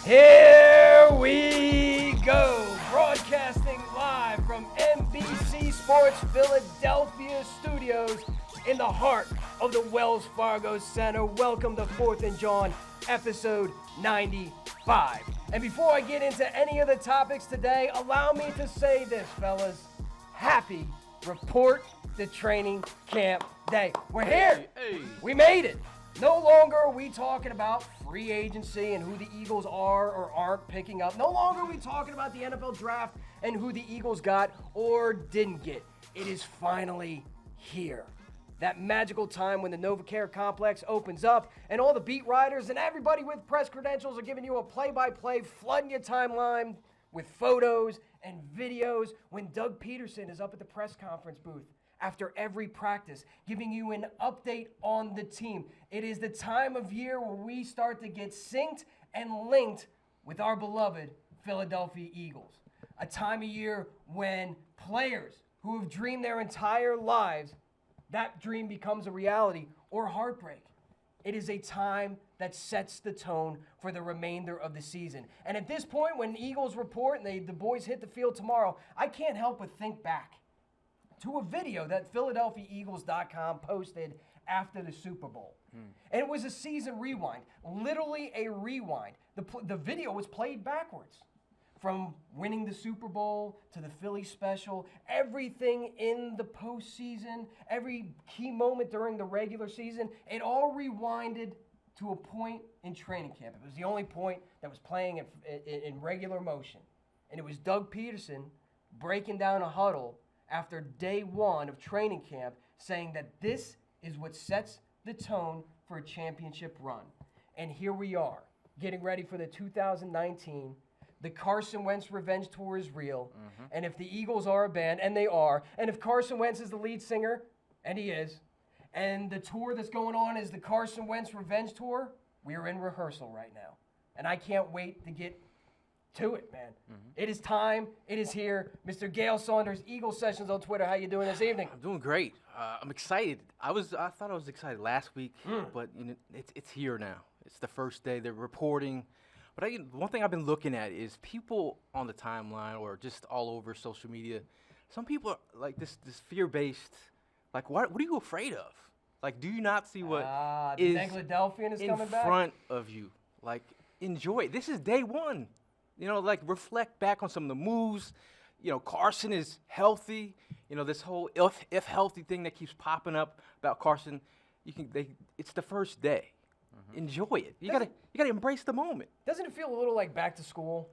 Here we go, broadcasting live from NBC Sports Philadelphia Studios in the heart of the Wells Fargo Center. Welcome to 4th and Jawn, episode 95. And before I get into any of the topics today, allow me to say this, fellas. Happy Report to Training Camp Day. We're here. Hey. We made it. No longer are we talking about free agency and who the Eagles are or aren't picking up. No longer are we talking about the NFL draft and who the Eagles got or didn't get. It is finally here. That magical time when the NovaCare complex opens up and all the beat writers and everybody with press credentials are giving you a play-by-play, flooding your timeline with photos and videos when Doug Peterson is up at the press conference booth after every practice, giving you an update on the team. It is the time of year where we start to get synced and linked with our beloved Philadelphia Eagles. A time of year when players who have dreamed their entire lives, that dream becomes a reality or heartbreak. It is a time that sets the tone for the remainder of the season. And at this point, when the Eagles report and the boys hit the field tomorrow, I can't help but think back to a video that PhiladelphiaEagles.com posted after the Super Bowl. And it was a season rewind, literally a rewind. The video was played backwards. From winning the Super Bowl to the Philly special, everything in the postseason, every key moment during the regular season, it all rewinded to a point in training camp. It was the only point that was playing in regular motion. And it was Doug Peterson breaking down a huddle after day one of training camp, saying that this is what sets the tone for a championship run. And here we are, getting ready for the 2019. The Carson Wentz revenge tour is real. And if the Eagles are a band, and they are, and if Carson Wentz is the lead singer, and he is, and the tour that's going on is the Carson Wentz revenge tour, we are in rehearsal right now. And I can't wait to get to it, man. It is time. It is here. Mr. Gale Saunders, Eagle Sessions on Twitter. How you doing this evening? I'm doing great. I'm excited. I thought I was excited last week, but it's here now. It's the first day. They're reporting. But one thing I've been looking at is people on the timeline or just all over social media. Some people are like this fear-based. Like, what are you afraid of? Like, do you not see what is Philadelphian is in coming back? front of you? Like, enjoy it. This is day one. You know, like, reflect back on some of the moves. You know, Carson is healthy. You know, this whole if healthy thing that keeps popping up about Carson. It's the first day. Enjoy it. You gotta embrace the moment. Doesn't it feel a little like back to school?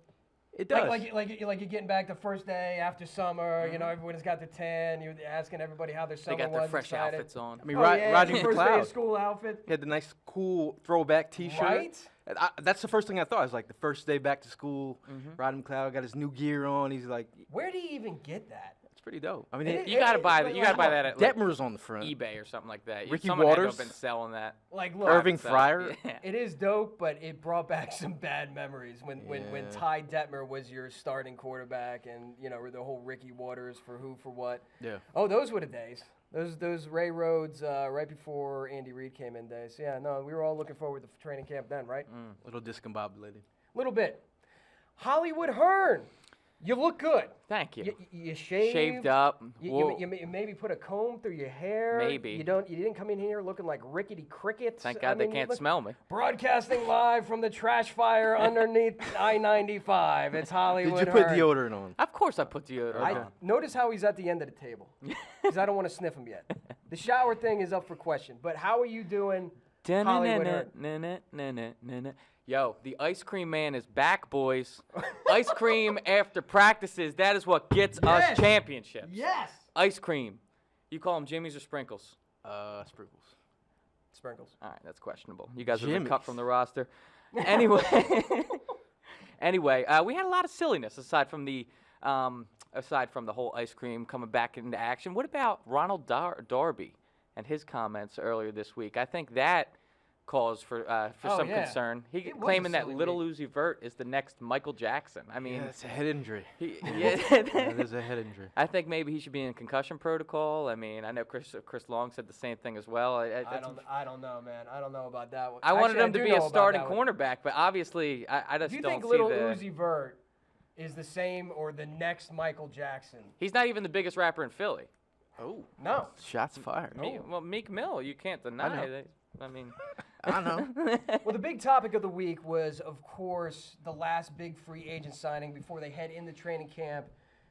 It does. Like you're getting back the first day after summer. You know, everyone's got the tan. You're asking everybody how their summer was. They got their fresh excited. outfits on. I mean, Roger first day McLeod of school outfit. had the nice, cool throwback T-shirt. Right? That's the first thing I thought. It was like the first day back to school. Rodney McLeod got his new gear on. He's like, Where do you even get that? it's pretty dope. I mean, You gotta buy that. You gotta buy that at like, Detmer's on the front. eBay or something like that. Ricky Someone had to Waters. have been selling that. Like, look, Irving So, Fryer. yeah. it is dope, but it brought back some bad memories when Ty Detmer was your starting quarterback, and you know the whole Ricky Waters for who for what. Yeah. Oh, those were the days. Those Ray Rhodes right before Andy Reid came in days. Yeah, no, we were all looking forward to training camp then, right? A little discombobulated. Little bit. Hollywood Hearn, you look good. Thank you. You shaved. Shaved up. You maybe put a comb through your hair. Maybe. You didn't come in here looking like rickety crickets. Thank God they can't smell me. Broadcasting live from the trash fire underneath I-95. It's Hollywood Did you put Hearn. deodorant on? Of course I put deodorant on. Notice how he's at the end of the table, because I don't want to sniff him yet. The shower thing is up for question, but how are you doing, Hollywood Hearn? Yo, the ice cream man is back, boys. Ice cream after practices. That is what gets us championships. Yes. Ice cream. You call them Jimmy's or Sprinkles? Sprinkles. Sprinkles. All right, that's questionable. You guys have been Jimmy's. cut from the roster. Anyway, we had a lot of silliness aside from the whole ice cream coming back into action. What about Ronald Darby and his comments earlier this week? I think that cause for Oh, some yeah. concern. He It was a claiming that silly little week. Uzi Vert is the next Michael Jackson. I mean, Yeah, it's a head injury. yeah. That is a head injury. I think maybe he should be in concussion protocol. I mean, I know Chris Long said the same thing as well. I don't know, man. I don't know about that one. I wanted Actually, him to do be know a about starting that one. cornerback, but obviously, I just Do you don't think see little the. Uzi Vert is the same or the next Michael Jackson? He's not even the biggest rapper in Philly. Oh, No. shots fired. Well, Meek Mill, you can't deny know. that. I mean, I know. Well, the big topic of the week was, of course, the last big free agent signing before they head into training camp,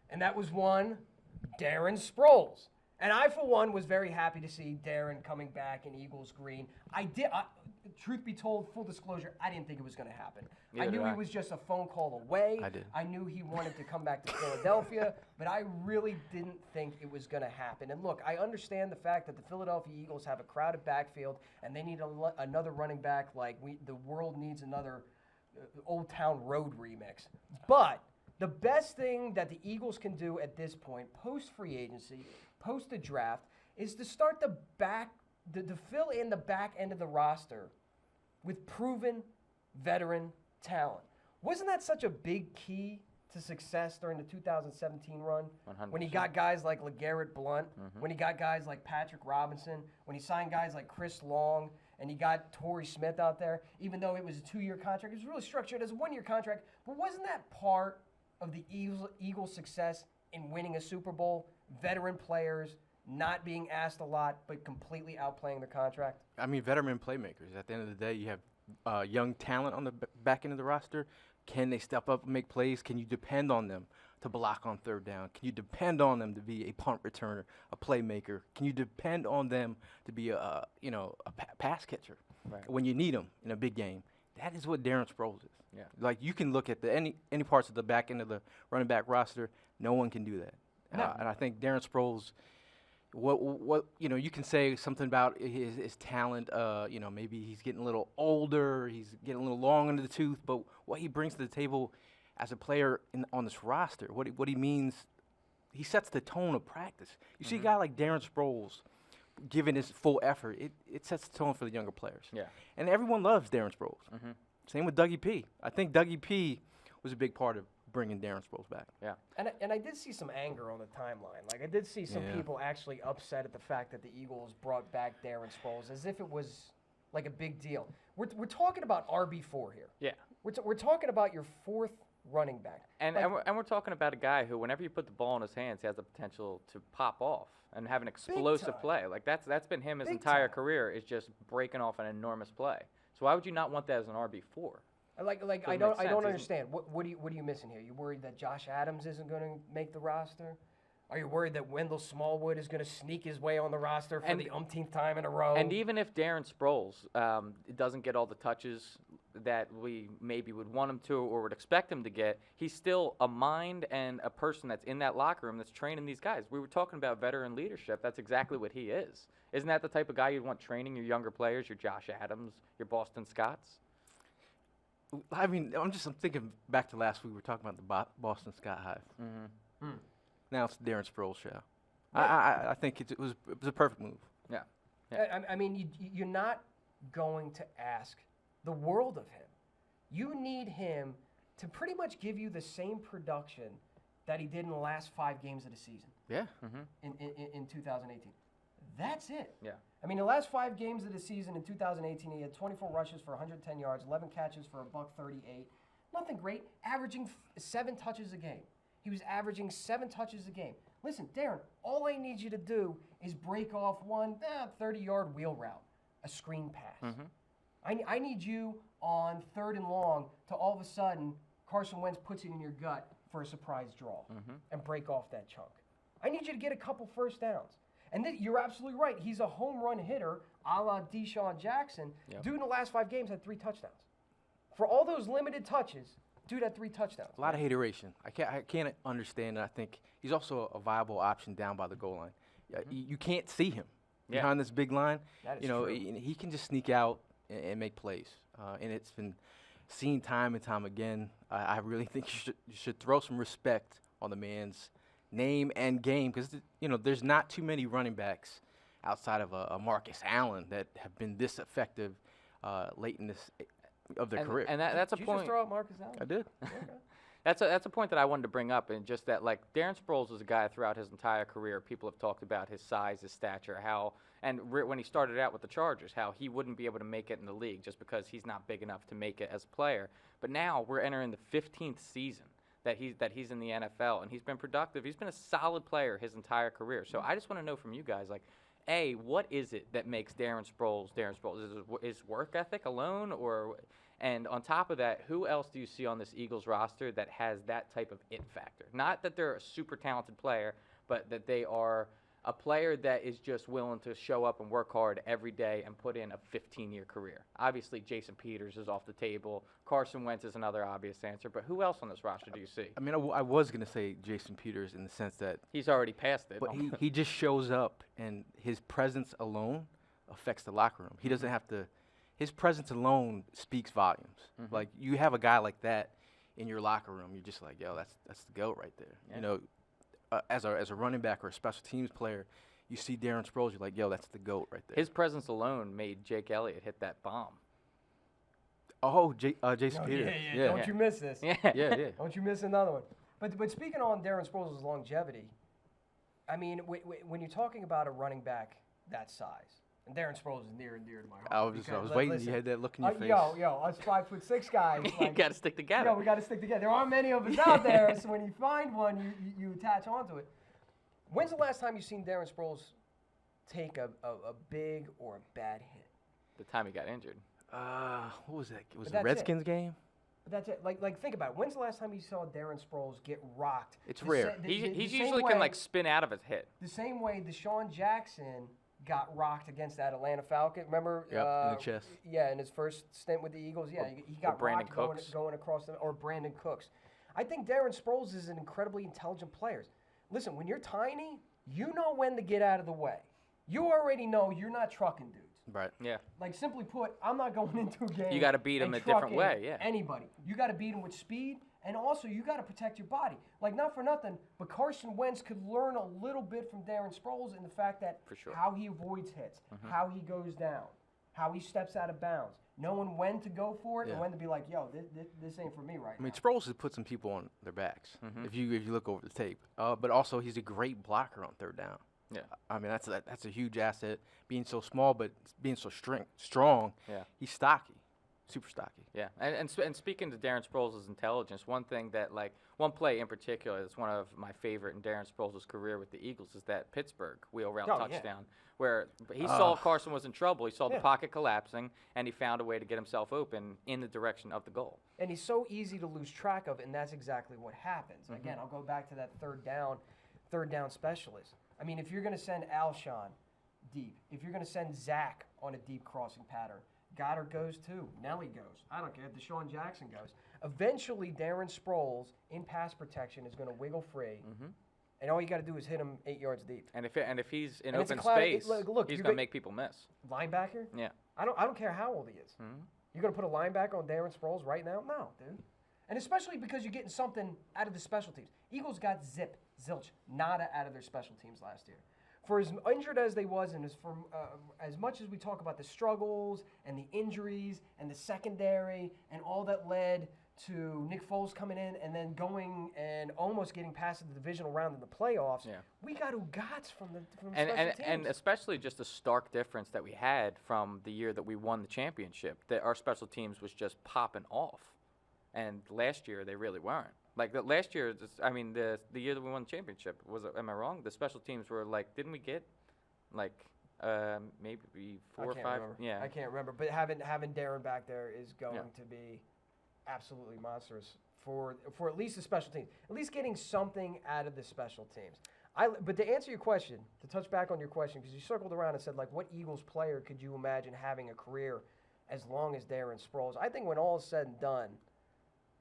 and that was one, Darren Sproles. And I, for one, was very happy to see Darren coming back in Eagles green. Truth be told, full disclosure, I didn't think it was going to happen. I Neither knew did he I. was just a phone call away. I did. I knew he wanted to come back to Philadelphia, but I really didn't think it was going to happen. And look, I understand the fact that the Philadelphia Eagles have a crowded backfield, and they need another running back like the world needs another Old Town Road remix. But the best thing that the Eagles can do at this point, post-free agency, post the draft, is to start to fill in the back end of the roster with proven veteran talent. Wasn't that such a big key to success during the 2017 run? 100%. When he got guys like LeGarrette Blount, when he got guys like Patrick Robinson, when he signed guys like Chris Long, and he got Torrey Smith out there, even though it was a 2-year contract. It was really structured as a 1-year contract. But wasn't that part of the Eagles' success in winning a Super Bowl? Veteran players not being asked a lot, but completely outplaying their contract? I mean, veteran playmakers. At the end of the day, you have young talent on the back end of the roster. Can they step up and make plays? Can you depend on them to block on third down? Can you depend on them to be a punt returner, a playmaker? Can you depend on them to be a pass catcher when you need them in a big game? That is what Darren Sproles is. Yeah. Like, you can look at any parts of the back end of the running back roster. No one can do that. No. And I think Darren Sproles, what you can say something about his talent. Maybe he's getting a little older, he's getting a little long in the tooth, but what he brings to the table as a player on this roster, what he means, he sets the tone of practice. You see a guy like Darren Sproles giving his full effort, it sets the tone for the younger players. Yeah. And everyone loves Darren Sproles. Same with Dougie P. I think Dougie P was a big part of bringing Darren Sproles back. Yeah. And I did see some anger on the timeline. Like, I did see some people actually upset at the fact that the Eagles brought back Darren Sproles as if it was like a big deal. We're talking about RB4 here. Yeah. We're talking about your fourth running back. And, we're talking about a guy who, whenever you put the ball in his hands, he has the potential to pop off and have an explosive time. play. Like, that's been him his Big entire time. career, is just breaking off an enormous play. So why would you not want that as an RB4? Like I Doesn't don't make sense, isn't- understand. What are you missing here? You worried that Josh Adams isn't going to make the roster? Are you worried that Wendell Smallwood is going to sneak his way on the roster for the umpteenth time in a row? And even if Darren Sproles doesn't get all the touches that we maybe would want him to or would expect him to get, he's still a mind and a person that's in that locker room that's training these guys. We were talking about veteran leadership. That's exactly what he is. Isn't that the type of guy you'd want training your younger players, your Josh Adams, your Boston Scotts? I mean, I'm thinking back to last week. We were talking about the Boston Scott Hive. Now it's the Darren Sproles show. I think it was a perfect move. Yeah. I mean, you're not going to ask the world of him. You need him to pretty much give you the same production that he did in the last 5 games of the season Yeah. in 2018. That's it. Yeah. I mean, the last 5 games of the season in 2018, he had 24 rushes for 110 yards, 11 catches for $138. Nothing great, averaging 7 touches a game. He was averaging 7 touches a game. Listen, Darren, all I need you to do is break off one 30-yard wheel route, a screen pass. I need you on 3rd and long to all of a sudden Carson Wentz puts it in your gut for a surprise draw and break off that chunk. I need you to get a couple first downs. And you're absolutely right. He's a home run hitter, a la Deshaun Jackson. Yep. Dude in the last 5 games had 3 touchdowns. For all those limited touches, dude had 3 touchdowns. A lot of hateration. I can't understand it. I think he's also a viable option down by the goal line. You can't see him behind this big line. That is true. true. He can just sneak out and make plays. And it's been seen time and time again. I really think you should throw some respect on the man's name and game, because there's not too many running backs outside of a Marcus Allen that have been this effective late in this of their career. And that's a Did you point. just throw out Marcus Allen? I did. Okay. That's a point that I wanted to bring up, and just that, like, Darren Sproles was a guy throughout his entire career. People have talked about his size, his stature, when he started out with the Chargers, how he wouldn't be able to make it in the league just because he's not big enough to make it as a player. But now we're entering the 15th season that he's in the NFL, and he's been productive. He's been a solid player his entire career. So I just want to know from you guys, like, A, what is it that makes Darren Sproles? Is work ethic alone, and on top of that, who else do you see on this Eagles roster that has that type of it factor? Not that they're a super talented player, but that they are a player that is just willing to show up and work hard every day and put in a 15-year career. Obviously, Jason Peters is off the table. Carson Wentz is another obvious answer. But who else on this roster do you see? I mean, I was going to say Jason Peters in the sense that He's already passed it. but he just shows up, and his presence alone affects the locker room. He doesn't have to – his presence alone speaks volumes. Like, you have a guy like that in your locker room, you're just like, yo, that's the GOAT right there. Yeah. You know, as a running back or a special teams player, you see Darren Sproles, you're like, yo, that's the GOAT right there. His presence alone made Jake Elliott hit that bomb. Jason Peters. Yeah. Don't you miss this. Yeah. yeah. Don't you miss another one. But speaking on Darren Sproles' longevity, I mean, when you're talking about a running back that size, and Darren Sproles is near and dear to my heart. I was waiting. You had that look in your face. Yo, us 5'6" guys. You Like, got to stick together. we got to stick together. There aren't many of us out there, so when you find one, you attach onto it. When's the last time you've seen Darren Sproles take a big or a bad hit? The time he got injured. What was that? Was But it the Redskins game? But that's it. Like think about it. When's the last time you saw Darren Sproles get rocked? It's rare. He same usually way- can, like, spin out of his hit. The same way Deshaun Jackson got rocked against that Atlanta Falcon. Remember? Yep, in the chest. Yeah, in his first stint with the Eagles. Yeah, he got Brandon rocked Cooks. going across or Brandon Cooks. I think Darren Sproles is an incredibly intelligent player. Listen, when you're tiny, you know when to get out of the way. You already know you're not trucking dudes. Right. Yeah. Like, simply put, I'm not going into a game. You gotta beat 'em and a different trucking way, yeah. Anybody. You got to beat him with speed, and also you got to protect your body. Like, not for nothing, but Carson Wentz could learn a little bit from Darren Sproles in the fact that For sure. how he avoids hits, how he goes down, how he steps out of bounds, knowing when to go for it and Yeah. when to be like, yo, this ain't for me right I mean, now. Sproles has put some people on their backs. If you look over the tape, but also he's a great blocker on third down. Yeah. I mean, that's a huge asset. Being so small, but being so strong. Yeah. He's stocky, super stocky. Yeah, and speaking to Darren Sproles' intelligence, one thing that, like, one play in particular that's one of my favorite in Darren Sproles' career with the Eagles is that Pittsburgh wheel route Oh, yeah. touchdown, where he saw Carson was in trouble, he saw the pocket collapsing, and he found a way to get himself open in the direction of the goal. And he's so easy to lose track of, and that's exactly what happens. Again, I'll go back to that third down specialist. I mean, if you're going to send Alshon deep, if you're going to send Zach on a deep crossing pattern, Goddard goes too. Nelly goes. I don't care. Deshaun Jackson goes. Eventually, Darren Sproles in pass protection is going to wiggle free, and all you got to do is hit him 8 yards deep. And if he's in And it's a open cloud- space, look, he's you going to got- make people miss. Linebacker? Yeah. I don't care how old he is. You're going to put a linebacker on Darren Sproles right now? No, dude. And especially because you're getting something out of the special teams. Eagles got zilch, nada out of their special teams last year. For as injured as they was, and as much as we talk about the struggles and the injuries and the secondary and all that led to Nick Foles coming in and then going and almost getting past the divisional round in the playoffs, we got Ugats from special teams. And especially just the stark difference that we had from the year that we won the championship, that our special teams was just popping off. And last year, they really weren't. Like, last year, the year that we won the championship, am I wrong? The special teams were like, didn't we get, like, maybe four or five? Remember. Yeah. I can't remember. But having Darren back there is going to be absolutely monstrous for at least the special teams. At least getting something out of the special teams. But to answer your question, to touch back on your question, because you circled around and said, like, what Eagles player could you imagine having a career as long as Darren Sproles? I think when all is said and done,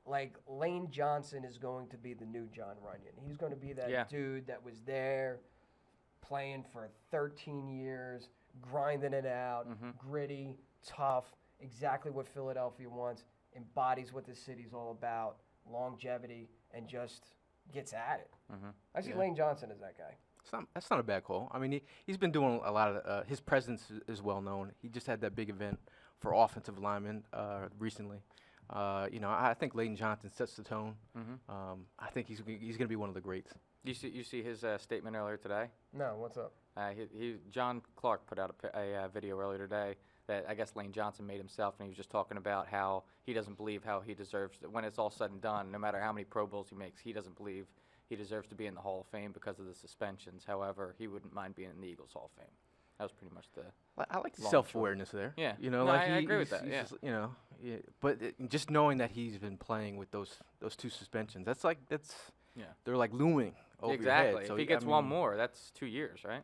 like, Lane Johnson is going to be the new John Runyon. He's going to be that dude that was there playing for 13 years, grinding it out, gritty, tough, exactly what Philadelphia wants, embodies what the city's all about, longevity, and just gets at it. I see Lane Johnson as that guy. That's not a bad call. I mean, he's been doing a lot of his presence is well known. He just had that big event for offensive linemen recently. I think Layden Johnson sets the tone. I think he's going to be one of the greats. You see his statement earlier today? No, what's up? John Clark put out a video earlier today that I guess Lane Johnson made himself, and he was just talking about how he doesn't believe how he deserves to, when it's all said and done, no matter how many Pro Bowls he makes, he doesn't believe he deserves to be in the Hall of Fame because of the suspensions. However, he wouldn't mind being in the Eagles Hall of Fame. That was pretty much the. I like the self-awareness there. Yeah, I agree with that. Yeah, just, but just knowing that he's been playing with those 2 suspensions, that's they're like looming over your head. Exactly. So if he gets one more, that's 2 years, right?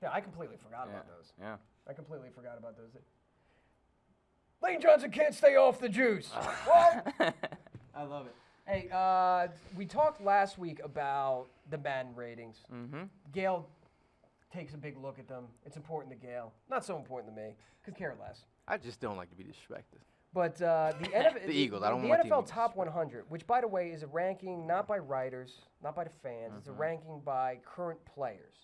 Yeah, I completely forgot about those. Yeah. I completely forgot about those. Lane Johnson can't stay off the juice. What? I love it. Hey, we talked last week about the Madden ratings. Gail takes a big look at them. It's important to Gail. Not so important to me. Could care less. I just don't like to be disrespected. But the NFL, the Eagles. I don't the want NFL Top 100, which by the way is a ranking not by writers, not by the fans. It's a ranking by current players.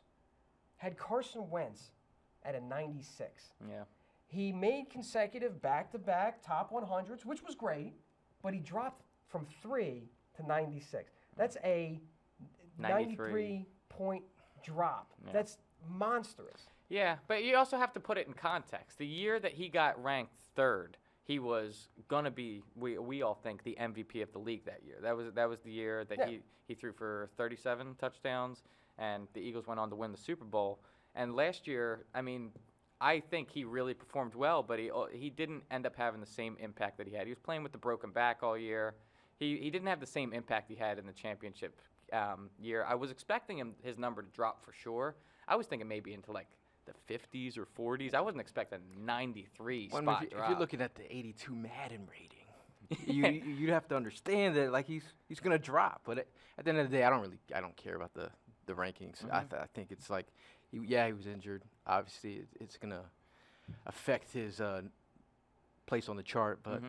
Had Carson Wentz at a 96. Yeah. He made consecutive back-to-back top 100s, which was great, but he dropped from 3 to 96. That's a 93-point drop. Yeah. That's monstrous. Yeah, but you also have to put it in context. The year that he got ranked 3rd, he was gonna be, we all think, the MVP of the league that year. That was the year that he threw for 37 touchdowns, and the Eagles went on to win the Super Bowl. And last year, I mean, I think he really performed well, but he didn't end up having the same impact that he had. He was playing with the broken back all year. He didn't have the same impact he had in the championship year. I was expecting his number to drop for sure. I was thinking maybe into like the 50s or 40s. I wasn't expecting 93 spot drop. If you're looking at the 82 Madden rating, you'd have to understand that like he's going to drop. But at the end of the day, I don't care about the rankings. I think it's like he was injured. Obviously, it's going to affect his place on the chart. But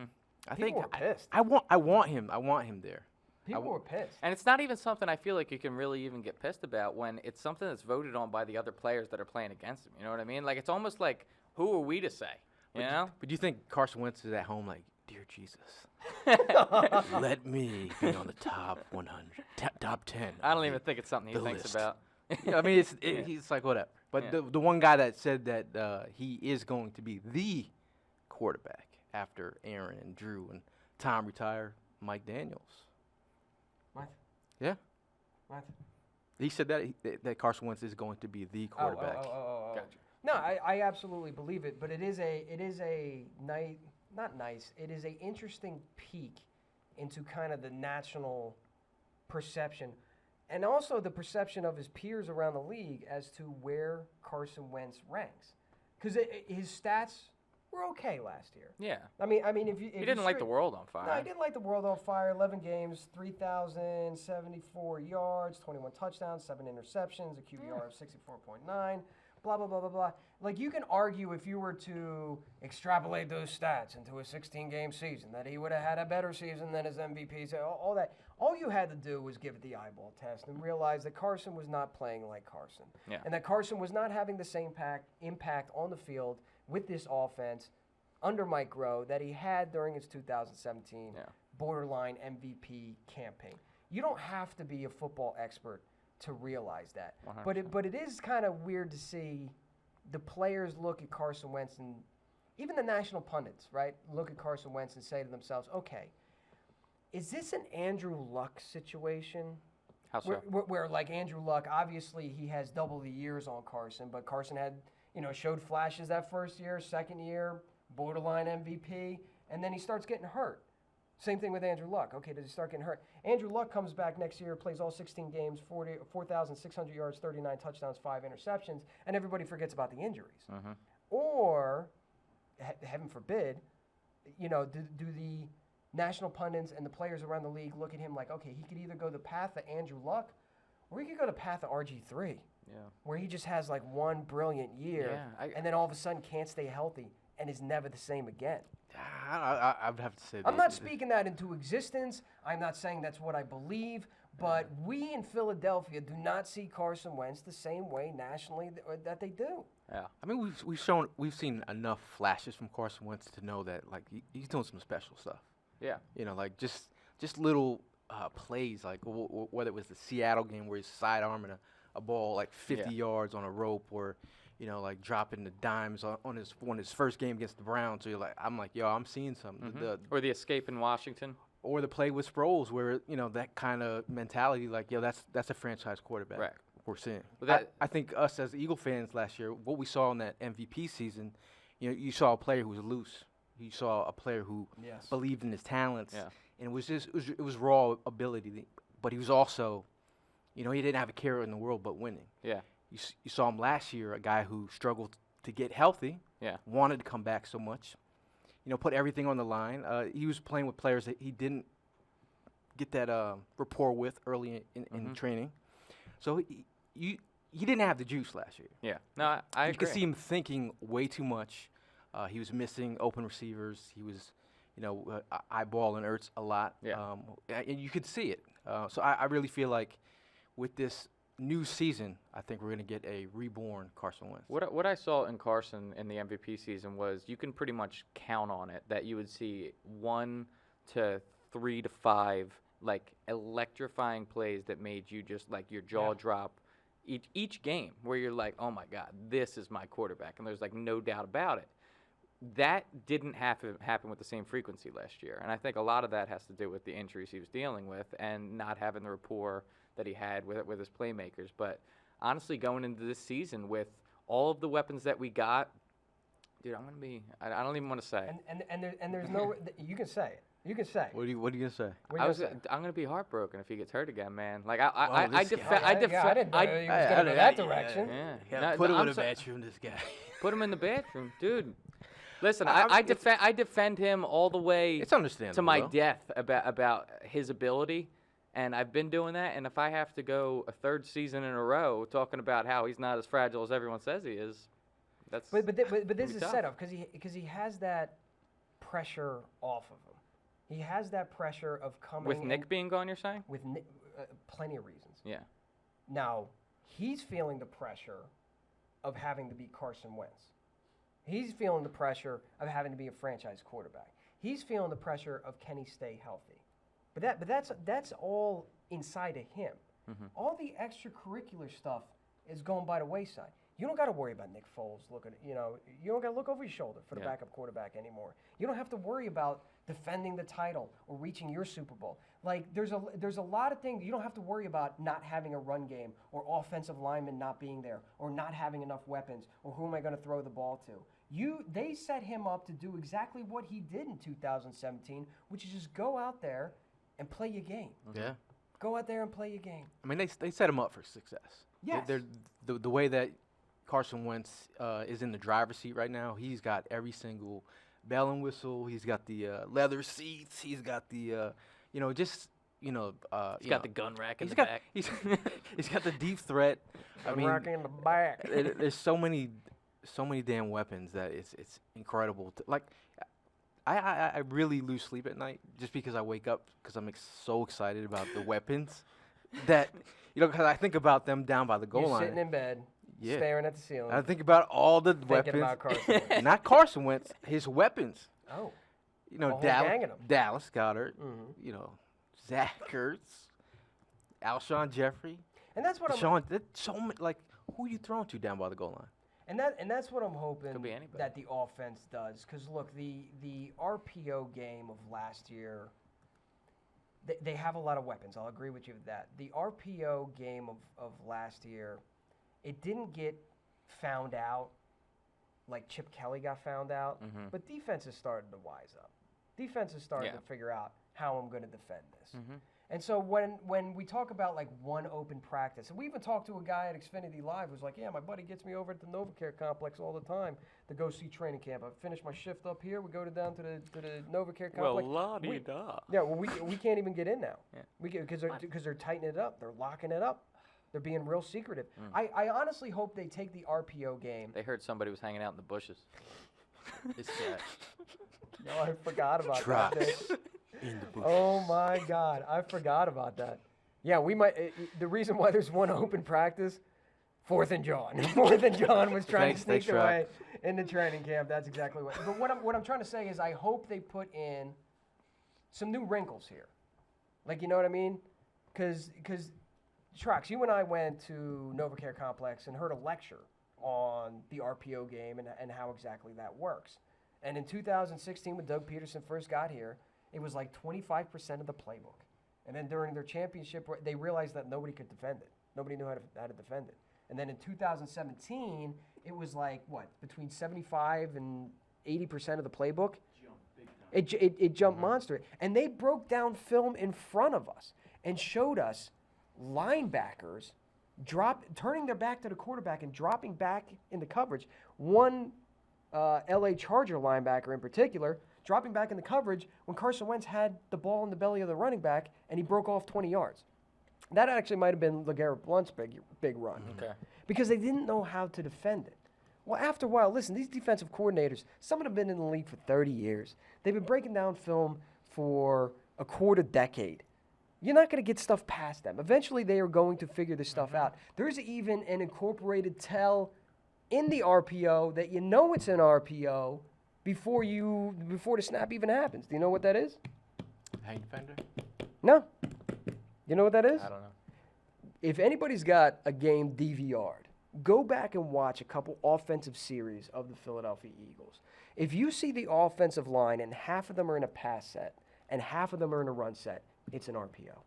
I think People were pissed. I want him there. People were pissed. And it's not even something I feel like you can really even get pissed about when it's something that's voted on by the other players that are playing against him. You know what I mean? Like, it's almost like, who are we to say? You know? But do you think Carson Wentz is at home like, dear Jesus, let me be on the top 100, top 10? I don't even think it's something he thinks list. about. Yeah, I mean, he's like, whatever. But the one guy that said that he is going to be the quarterback after Aaron and Drew and Tom retire, Mike Daniels. What? Yeah. What? He said that Carson Wentz is going to be the quarterback. Oh. Gotcha. No, I absolutely believe it, but it is a not nice. It is a interesting peek into kind of the national perception, and also the perception of his peers around the league as to where Carson Wentz ranks, because his stats were okay last year. Yeah. I mean, if He didn't light the world on fire. No, he didn't light the world on fire. 11 games, 3,074 yards, 21 touchdowns, 7 interceptions, a QBR of 64.9, blah, blah, blah, blah, blah. Like, you can argue if you were to extrapolate those stats into a 16-game season that he would have had a better season than his MVP, all that. All you had to do was give it the eyeball test and realize that Carson was not playing like Carson. Yeah. And that Carson was not having the same impact on the field with this offense under Mike Groh that he had during his 2017 borderline MVP campaign. You don't have to be a football expert to realize that. 100%. But it is kind of weird to see the players look at Carson Wentz, and even the national pundits, right, look at Carson Wentz and say to themselves, okay, is this an Andrew Luck situation? How so? Where like Andrew Luck, obviously he has double the years on Carson, but Carson had, showed flashes that first year, second year, borderline MVP, and then he starts getting hurt. Same thing with Andrew Luck. Okay, does he start getting hurt? Andrew Luck comes back next year, plays all 16 games, 4,600 yards, 39 touchdowns, 5 interceptions, and everybody forgets about the injuries. Or, heaven forbid, do the national pundits and the players around the league look at him like, okay, he could either go the path of Andrew Luck, or he could go the path of RG3. Yeah. Where he just has like one brilliant year, and then all of a sudden can't stay healthy and is never the same again. I would have to say I'm not speaking that into existence. I'm not saying that's what I believe. But we in Philadelphia do not see Carson Wentz the same way nationally that they do. Yeah. I mean, we've seen enough flashes from Carson Wentz to know that like he's doing some special stuff. Yeah. You know, like just little plays, like whether it was the Seattle game where he's sidearming a ball like 50 yards on a rope, or you know, like dropping the dimes on his first game against the Browns. So I'm like, yo, I'm seeing something. Or the escape in Washington. Or the play with Sproles, where you know that kind of mentality, like, yo, that's a franchise quarterback. Right. We're seeing. Well, I think us as Eagle fans last year, what we saw in that MVP season, you know, you saw a player who was loose. You saw a player who believed in his talents, and it was just it was raw ability. But he was also, you know, he didn't have a care in the world but winning. Yeah. You saw him last year, a guy who struggled to get healthy. Yeah. Wanted to come back so much. You know, put everything on the line. He was playing with players that he didn't get that rapport with early in training. So he didn't have the juice last year. Yeah. No, I agree. You could see him thinking way too much. He was missing open receivers. He was, you know, eyeballing Ertz a lot. Yeah. And you could see it. So I really feel like with this new season, I think we're going to get a reborn Carson Wentz. What I saw in Carson in the MVP season was you can pretty much count on it that you would see 1 to 3 to 5 like electrifying plays that made you just like your jaw drop each game, where you're like, oh my God, this is my quarterback, and there's like no doubt about it. That didn't happen with the same frequency last year, and I think a lot of that has to do with the injuries he was dealing with and not having the rapport that he had with his playmakers. But honestly, going into this season with all of the weapons that we got, dude, I'm gonna be. I don't even want to say. And there's no. You can say it. You can say. What are you gonna say? I'm gonna be heartbroken if he gets hurt again, man. Like I didn't know he was gonna go that direction. Yeah. Put him in the bathroom, this guy. Put him in the bathroom, dude. Listen, I defend him all the way. It's understandable to my death about his ability, and I've been doing that. And if I have to go a third season in a row talking about how he's not as fragile as everyone says he is, that's. But this is set up because he has that pressure off of him. He has that pressure of coming with Nick being gone. You're saying? With Nick, plenty of reasons. Yeah. Now he's feeling the pressure of having to be Carson Wentz. He's feeling the pressure of having to be a franchise quarterback. He's feeling the pressure of can he stay healthy. But that's all inside of him. Mm-hmm. All the extracurricular stuff is going by the wayside. You don't got to worry about Nick Foles looking. You don't got to look over your shoulder for the backup quarterback anymore. You don't have to worry about defending the title or reaching your Super Bowl. Like there's a lot of things you don't have to worry about not having a run game or offensive linemen not being there or not having enough weapons or who am I going to throw the ball to. They set him up to do exactly what he did in 2017, which is just go out there and play your game. Yeah. Go out there and play your game. I mean, they set him up for success. Yes. The way that Carson Wentz is in the driver's seat right now, he's got every single bell and whistle. He's got the leather seats. He's got the, he's got the gun rack in the back. He's got the deep threat. Rack in the back. There's so many damn weapons that it's incredible. I really lose sleep at night just because I wake up because I'm so excited about the weapons that, because I think about them down by the goal line. You're sitting in bed, staring at the ceiling. I think about all the weapons. About Carson Wentz. Not Carson Wentz, his weapons. Oh. Dallas Goedert, Zach Ertz, Alshon Jeffrey. And that's what who are you throwing to down by the goal line? And that's what I'm hoping Could be anybody. that the offense does. Because, look, the RPO game of last year, they have a lot of weapons. I'll agree with you with that. The RPO game of last year, it didn't get found out like Chip Kelly got found out, but defenses started to wise up. Defenses started to figure out how I'm going to defend this. Mm-hmm. And so when we talk about like one open practice, and we even talked to a guy at Xfinity Live who's like, yeah, my buddy gets me over at the NovaCare complex all the time to go see training camp. I finish my shift up here. We go down to the NovaCare complex. Well, la-di-da. Yeah, well, we can't even get in now. Yeah. Because they're tightening it up. They're locking it up. They're being real secretive. I honestly hope they take the RPO game. They heard somebody was hanging out in the bushes. This guy. No, I forgot about Drops that. in the bushes. Oh my God, I forgot about that. Yeah, we might. The reason why there's one open practice, 4th and Jawn. 4th and Jawn was trying to sneak their way into training camp. That's exactly what. But what I'm trying to say is, I hope they put in some new wrinkles here. Like, you know what I mean? Because Trox, you and I went to NovaCare Complex and heard a lecture on the RPO game and how exactly that works. And in 2016, when Doug Peterson first got here, it was like 25% of the playbook. And then during their championship, they realized that nobody could defend it. Nobody knew how to defend it. And then in 2017, it was like, between 75 and 80% of the playbook? It jumped monster. And they broke down film in front of us and showed us linebackers turning their back to the quarterback and dropping back into coverage. One LA Charger linebacker in particular, dropping back into coverage when Carson Wentz had the ball in the belly of the running back and he broke off 20 yards. That actually might have been LeGarrette Blount's big run. Okay. Because they didn't know how to defend it. Well, after a while, listen, these defensive coordinators, some of them have been in the league for 30 years. They've been breaking down film for a quarter decade. You're not going to get stuff past them. Eventually, they are going to figure this stuff out. There's even an incorporated tell in the RPO that you know it's an RPO before the snap even happens. Do you know what that is? Hang defender? No. You know what that is? I don't know. If anybody's got a game DVR'd, go back and watch a couple offensive series of the Philadelphia Eagles. If you see the offensive line and half of them are in a pass set and half of them are in a run set, it's an RPO.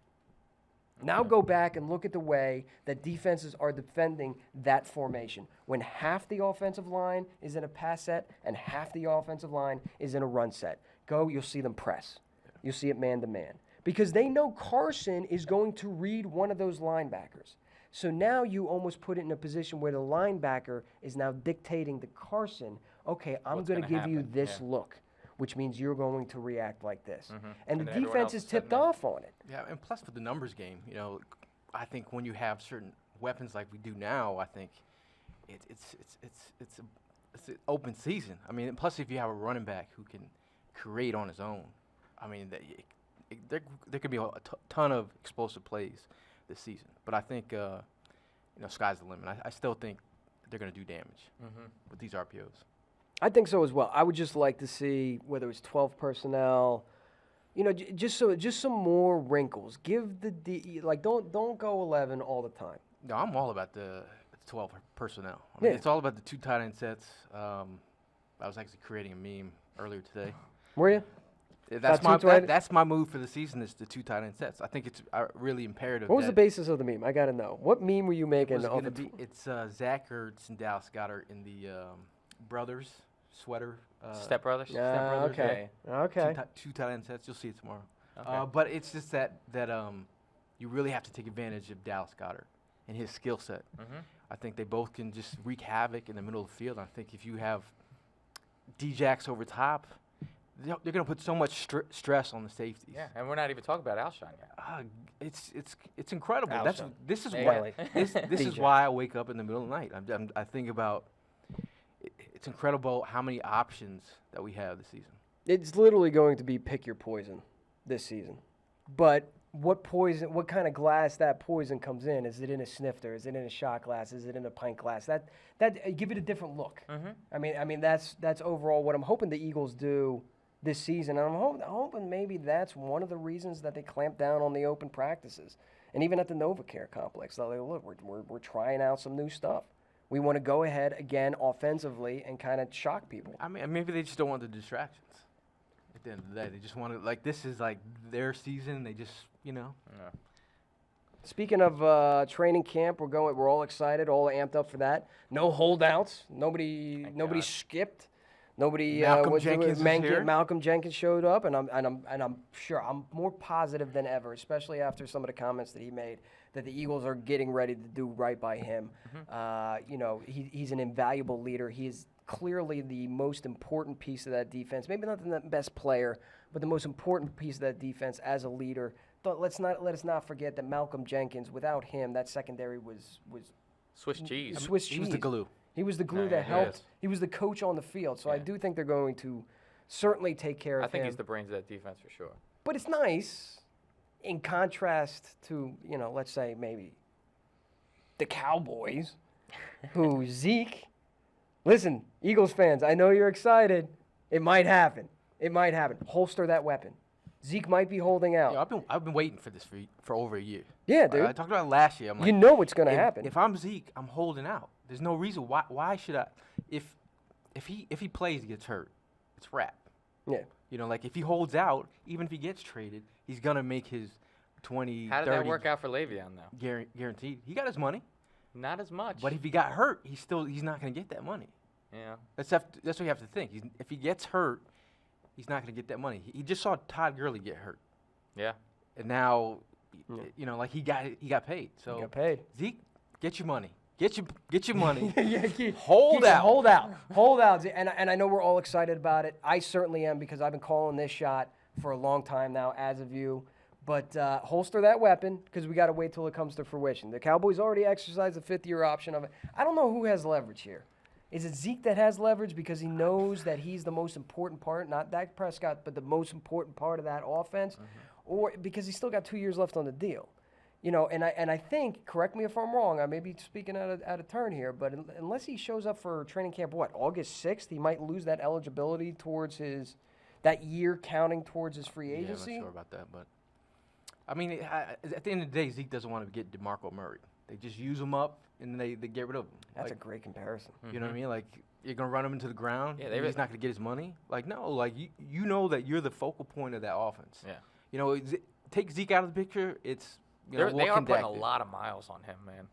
Now go back and look at the way that defenses are defending that formation. When half the offensive line is in a pass set and half the offensive line is in a run set, you'll see them press. You'll see it man-to-man. Because they know Carson is going to read one of those linebackers. So now you almost put it in a position where the linebacker is now dictating to Carson, okay, I'm going to give you this look, which means you're going to react like this. And the defense is tipped off on it. Yeah, and plus for the numbers game, I think when you have certain weapons like we do now, I think it's an open season. I mean, plus if you have a running back who can create on his own, I mean, there could be a ton of explosive plays this season. But I think, sky's the limit. I still think they're going to do damage with these RPOs. I think so as well. I would just like to see whether it's 12 personnel, just some more wrinkles. Give don't go 11 all the time. No, I'm all about the 12 personnel. I mean, it's all about the 2 tight end sets. I was actually creating a meme earlier today. Were you? That's my move for the season is the 2 tight end sets. I think it's really imperative. What was the basis of the meme? I got to know. What meme were you making? It's Zach Ertz and Dallas Goedert in the brothers sweater. Step Brothers? Step Brothers. Okay. Yeah. Okay. 2 tight end sets. You'll see it tomorrow. Okay. But it's just that you really have to take advantage of Dallas Goedert and his skill set. I think they both can just wreak havoc in the middle of the field. I think if you have D-Jacks over top, they're going to put so much stress on the safeties. Yeah, and we're not even talking about Alshon yet. It's incredible. Alshon. This is Bailey. why this is why I wake up in the middle of the night. I think about it's incredible how many options that we have this season. It's literally going to be pick your poison this season. But what kind of glass that poison comes in? Is it in a snifter? Is it in a shot glass? Is it in a pint glass? That give it a different look. I mean that's overall what I'm hoping the Eagles do this season. And I'm hoping maybe that's one of the reasons that they clamp down on the open practices. And even at the NovaCare complex, they're like, look, we're trying out some new stuff. We want to go ahead again offensively and kind of shock people. I mean, maybe they just don't want the distractions. At the end of the day, they just want to this is like their season. They just Yeah. Speaking of training camp, we're all excited, all amped up for that. No holdouts. Nobody skipped. Nobody. Malcolm Jenkins is here. Malcolm Jenkins showed up, and I'm sure I'm more positive than ever, especially after some of the comments that he made, that the Eagles are getting ready to do right by him. He's an invaluable leader. He is clearly the most important piece of that defense. Maybe not the best player, but the most important piece of that defense as a leader. But let us not forget that Malcolm Jenkins, without him, that secondary was Swiss cheese. Swiss cheese. He was the glue. He was the glue that helped. He was the coach on the field. So I do think they're going to certainly take care of him. I think he's the brains of that defense for sure. But it's nice. in contrast to, let's say maybe the Cowboys, who Zeke, listen, Eagles fans, I know you're excited. It might happen. It might happen. Holster that weapon. Zeke might be holding out. Yeah, I've been waiting for this for over a year. Yeah, dude. I talked about it last year. I'm like, You know it's going to happen. If I'm Zeke, I'm holding out. There's no reason why should I? If he plays, he gets hurt, it's wrap. Yeah. Like if he holds out, even if he gets traded, he's gonna make his 20, How did 30 that work out for Le'Veon though? Guaranteed. He got his money, Not as much. but if he got hurt, he's not gonna get that money. Yeah. That's what you have to think. If he gets hurt, he's not gonna get that money. He just saw Todd Gurley get hurt, Yeah. and now, like he got paid. So He got paid. Zeke, get your money. Get your money. Hold out. Hold out. And I know we're all excited about it. I certainly am because I've been calling this shot for a long time now, as of you. But holster that weapon because we got to wait till it comes to fruition. The Cowboys already exercised the fifth-year option of it. I don't know who has leverage here. Is it Zeke that has leverage because he knows that he's the most important part, not Dak Prescott, but the most important part of that offense, or because he's still got 2 years left on the deal? And I think, correct me if I'm wrong, I may be speaking out of turn here, but unless he shows up for training camp, August 6th, he might lose that eligibility towards that year counting towards his free agency. Yeah, I'm not sure about that, but I mean, at the end of the day, Zeke doesn't want to get DeMarco Murray. They just use him up and they get rid of him. That's a great comparison. You know what I mean? Like you're gonna run him into the ground. Yeah, and he's not gonna get his money. Like no, like you know that you're the focal point of that offense. Yeah. Take Zeke out of the picture. It's They are putting a lot of miles on him, man.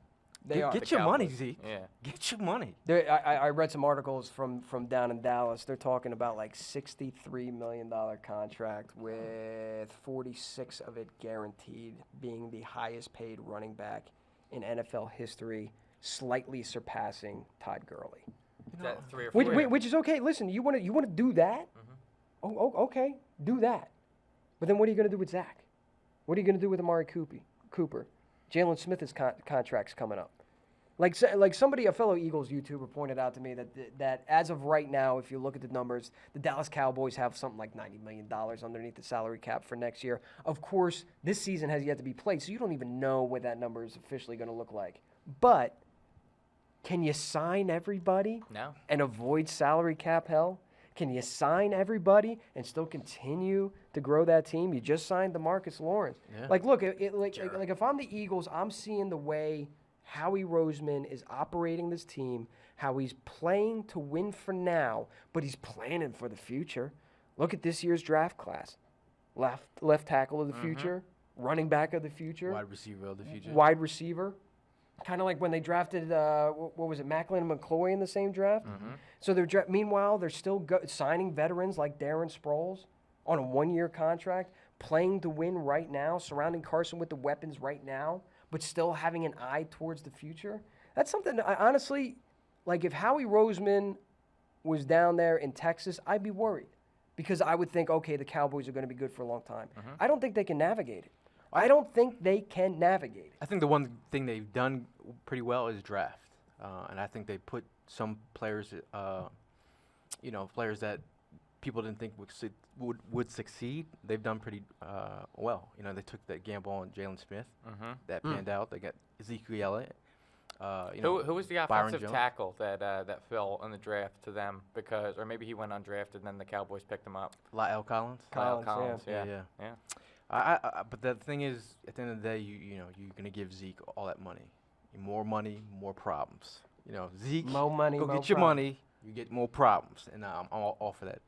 They are. Get The your money, Cowboys. Zeke. Yeah. Get your money. I read some articles from down in Dallas. They're talking about like $63 million contract with 46 of it guaranteed, being the highest paid running back in NFL history, slightly surpassing Todd Gurley. Is that 3 or 4? Which is okay. Listen, you want to do that? Oh, okay, do that. But then what are you going to do with Zach? What are you going to do with Amari Cooper? Jalen Smith's contract's coming up. Like somebody, a fellow Eagles YouTuber pointed out to me that as of right now, if you look at the numbers, the Dallas Cowboys have something like $90 million underneath the salary cap for next year. Of course, this season has yet to be played, so you don't even know what that number is officially going to look like. But can you sign everybody No. and avoid salary cap hell? Can you sign everybody and still continue to grow that team? You just signed DeMarcus Lawrence. Yeah. Like, look, like if I'm the Eagles, I'm seeing the way Howie Roseman is operating this team, how he's playing to win for now, but he's planning for the future. Look at this year's draft class. Left tackle of the future, running back of the future, Wide receiver of the future. wide receiver. Kind of like when they drafted, what was it, Macklin and McCloy in the same draft? So meanwhile, they're still signing veterans like Darren Sproles on a one-year contract, playing to win right now, surrounding Carson with the weapons right now, but still having an eye towards the future. That's something, honestly, like if Howie Roseman was down there in Texas, I'd be worried because I would think, okay, the Cowboys are going to be good for a long time. I don't think they can navigate it. I don't think they can navigate it. I think the one thing they've done pretty well is draft, and I think they put some players, players that people didn't think would succeed. They've done pretty well. They took that gamble on Jalen Smith. That panned out. They got Ezekiel Elliott. Who was the Byron offensive Jones. tackle that fell in the draft to them or maybe he went undrafted and then the Cowboys picked him up? La'el Collins. Collins, Collins, yeah. But the thing is, at the end of the day, you're gonna give Zeke all that money. More money, more problems. Zeke, More money, go more get your problems. money. You get more problems, and I'm all for that.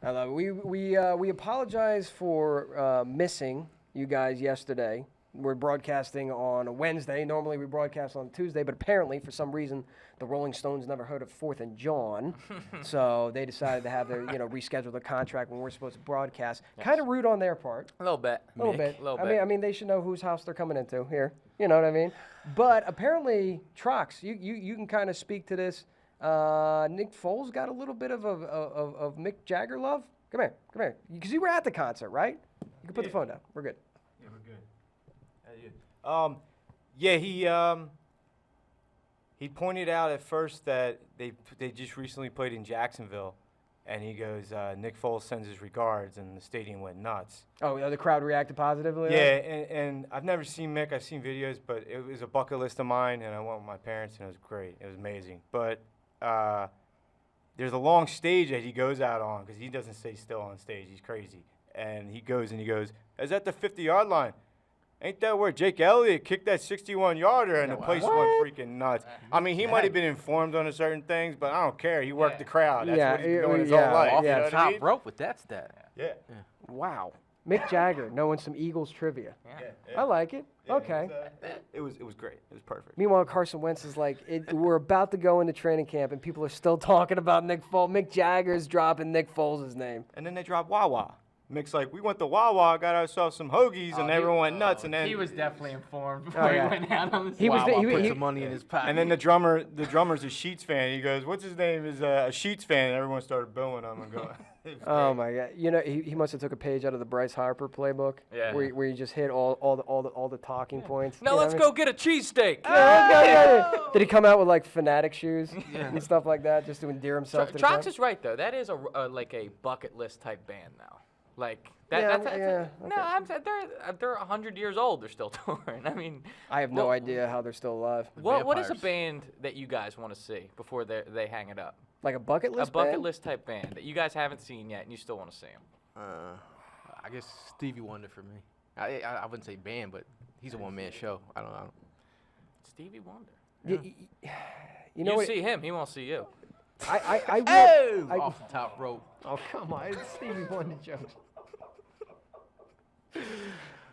I love it. We apologize for missing you guys yesterday. We're broadcasting on a Wednesday. Normally we broadcast on Tuesday, but apparently for some reason the Rolling Stones never heard of 4th and Jawn, so they decided to have their reschedule the contract when we're supposed to broadcast. Kind of rude on their part. A little bit. A little bit. Little I bit. mean they should know whose house they're coming into here. You know what I mean? But apparently, Trox, you can kind of speak to this. Nick Foles got a little bit of Mick Jagger love. Come here, because you were at the concert, right? You can put the phone down. We're good. Yeah, we're good. He pointed out at first that they just recently played in Jacksonville, and he goes, Nick Foles sends his regards, and the stadium went nuts. Oh, the crowd reacted positively? Yeah, and I've never seen Mick. I've seen videos, but it was a bucket list of mine, and I went with my parents, and it was great. It was amazing. But there's a long stage that he goes out on because he doesn't stay still on stage. He's crazy. And he goes, is that the 50-yard line? Ain't that where Jake Elliott kicked that 61-yarder and the place went freaking nuts? I mean, he might have been informed on certain things, but I don't care. He worked the crowd. That's what he's been doing his whole life. Off You know the what I top mean? rope with that stat. Yeah. Wow. Mick Jagger knowing some Eagles trivia. I like it. Okay. It was great. It was perfect. Meanwhile, Carson Wentz is like, we're about to go into training camp, and people are still talking about Nick Foles. Mick Jagger's dropping Nick Foles' name. And then they dropped Wawa. Mick's like, we went to Wawa, got ourselves some hoagies, and everyone went nuts. And then he was definitely informed before he went out on the He was stage. Put some money in his pocket. and then the drummer's a Sheets fan. He goes, what's his name? Is a Sheets fan. And everyone started booing him and going. Oh my God! You know, he must have took a page out of the Bryce Harper playbook, where you just hit all the talking points. Now let's go get a cheesesteak. Yeah. Did he come out with like Fanatic shoes and stuff like that, just to endear himself to the Trox crowd? is right though. That is like a bucket list type band now. Like Yeah, that's okay. no, I'm saying they're 100 years old. They're still touring. I mean, I have no idea how they're still alive. what is a Vampires. band that you guys want to see before they hang it up? Like a bucket list. A bucket band? list type band that you guys haven't seen yet and you still want to see them. I guess Stevie Wonder for me. I wouldn't say band, but he's a one-man show. I don't know. Stevie Wonder. You know You what? see him, he won't see you. I will. Off the top rope. Oh come on! It's Stevie Wonder jokes.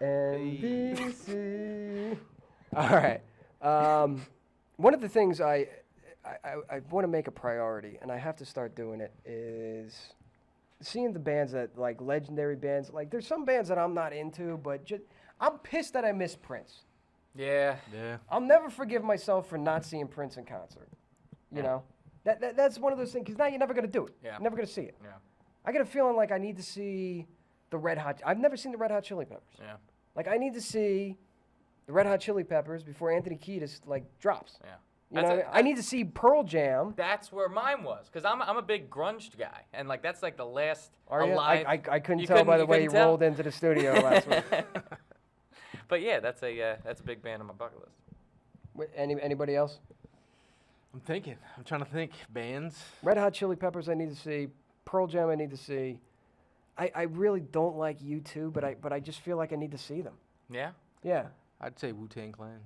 NBC. All right. One of the things I want to make a priority, and I have to start doing it, is seeing the bands that, like, legendary bands. Like, there's some bands that I'm not into, but I'm pissed that I missed Prince. Yeah. I'll never forgive myself for not seeing Prince in concert. You know? That's one of those things, because now you're never going to do it. Yeah. You're never going to see it. Yeah. I get a feeling like I need to see the Red Hot. I've never seen the Red Hot Chili Peppers. Yeah. Like, I need to see the Red Hot Chili Peppers before Anthony Kiedis, like, drops. Yeah. You know, I need to see Pearl Jam. That's where mine was, because I'm a big grunge guy, and like that's like the last Are you? alive. I couldn't You tell by the way couldn't he tell? rolled into the studio last week. But yeah, that's a big band on my bucket list. Anybody else? I'm thinking. I'm trying to think. Bands. Red Hot Chili Peppers I need to see. Pearl Jam I need to see. I really don't like U2, but I just feel like I need to see them. Yeah. Yeah. I'd say Wu-Tang Clan.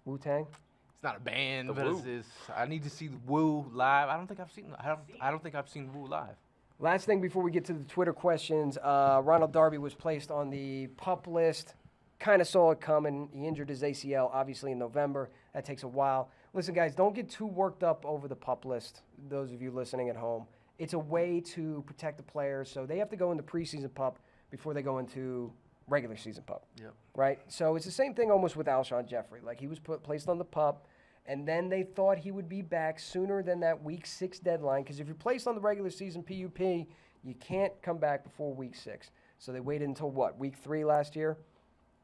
Wu-Tang? It's not a band, The but Wu. I need to see the Wu live. I don't think I've seen Wu live. Last thing before we get to the Twitter questions, Ronald Darby was placed on the PUP list. Kind of saw it coming. He injured his ACL, obviously, in November. That takes a while. Listen, guys, don't get too worked up over the PUP list, those of you listening at home. It's a way to protect the players, so they have to go into preseason PUP before they go into regular season PUP. Yep. Right? So it's the same thing almost with Alshon Jeffrey. Like, he was placed on the PUP, and then they thought he would be back sooner than that Week 6 deadline, because if you're placed on the regular season PUP, you can't come back before Week 6. So they waited until, what, Week 3 last year?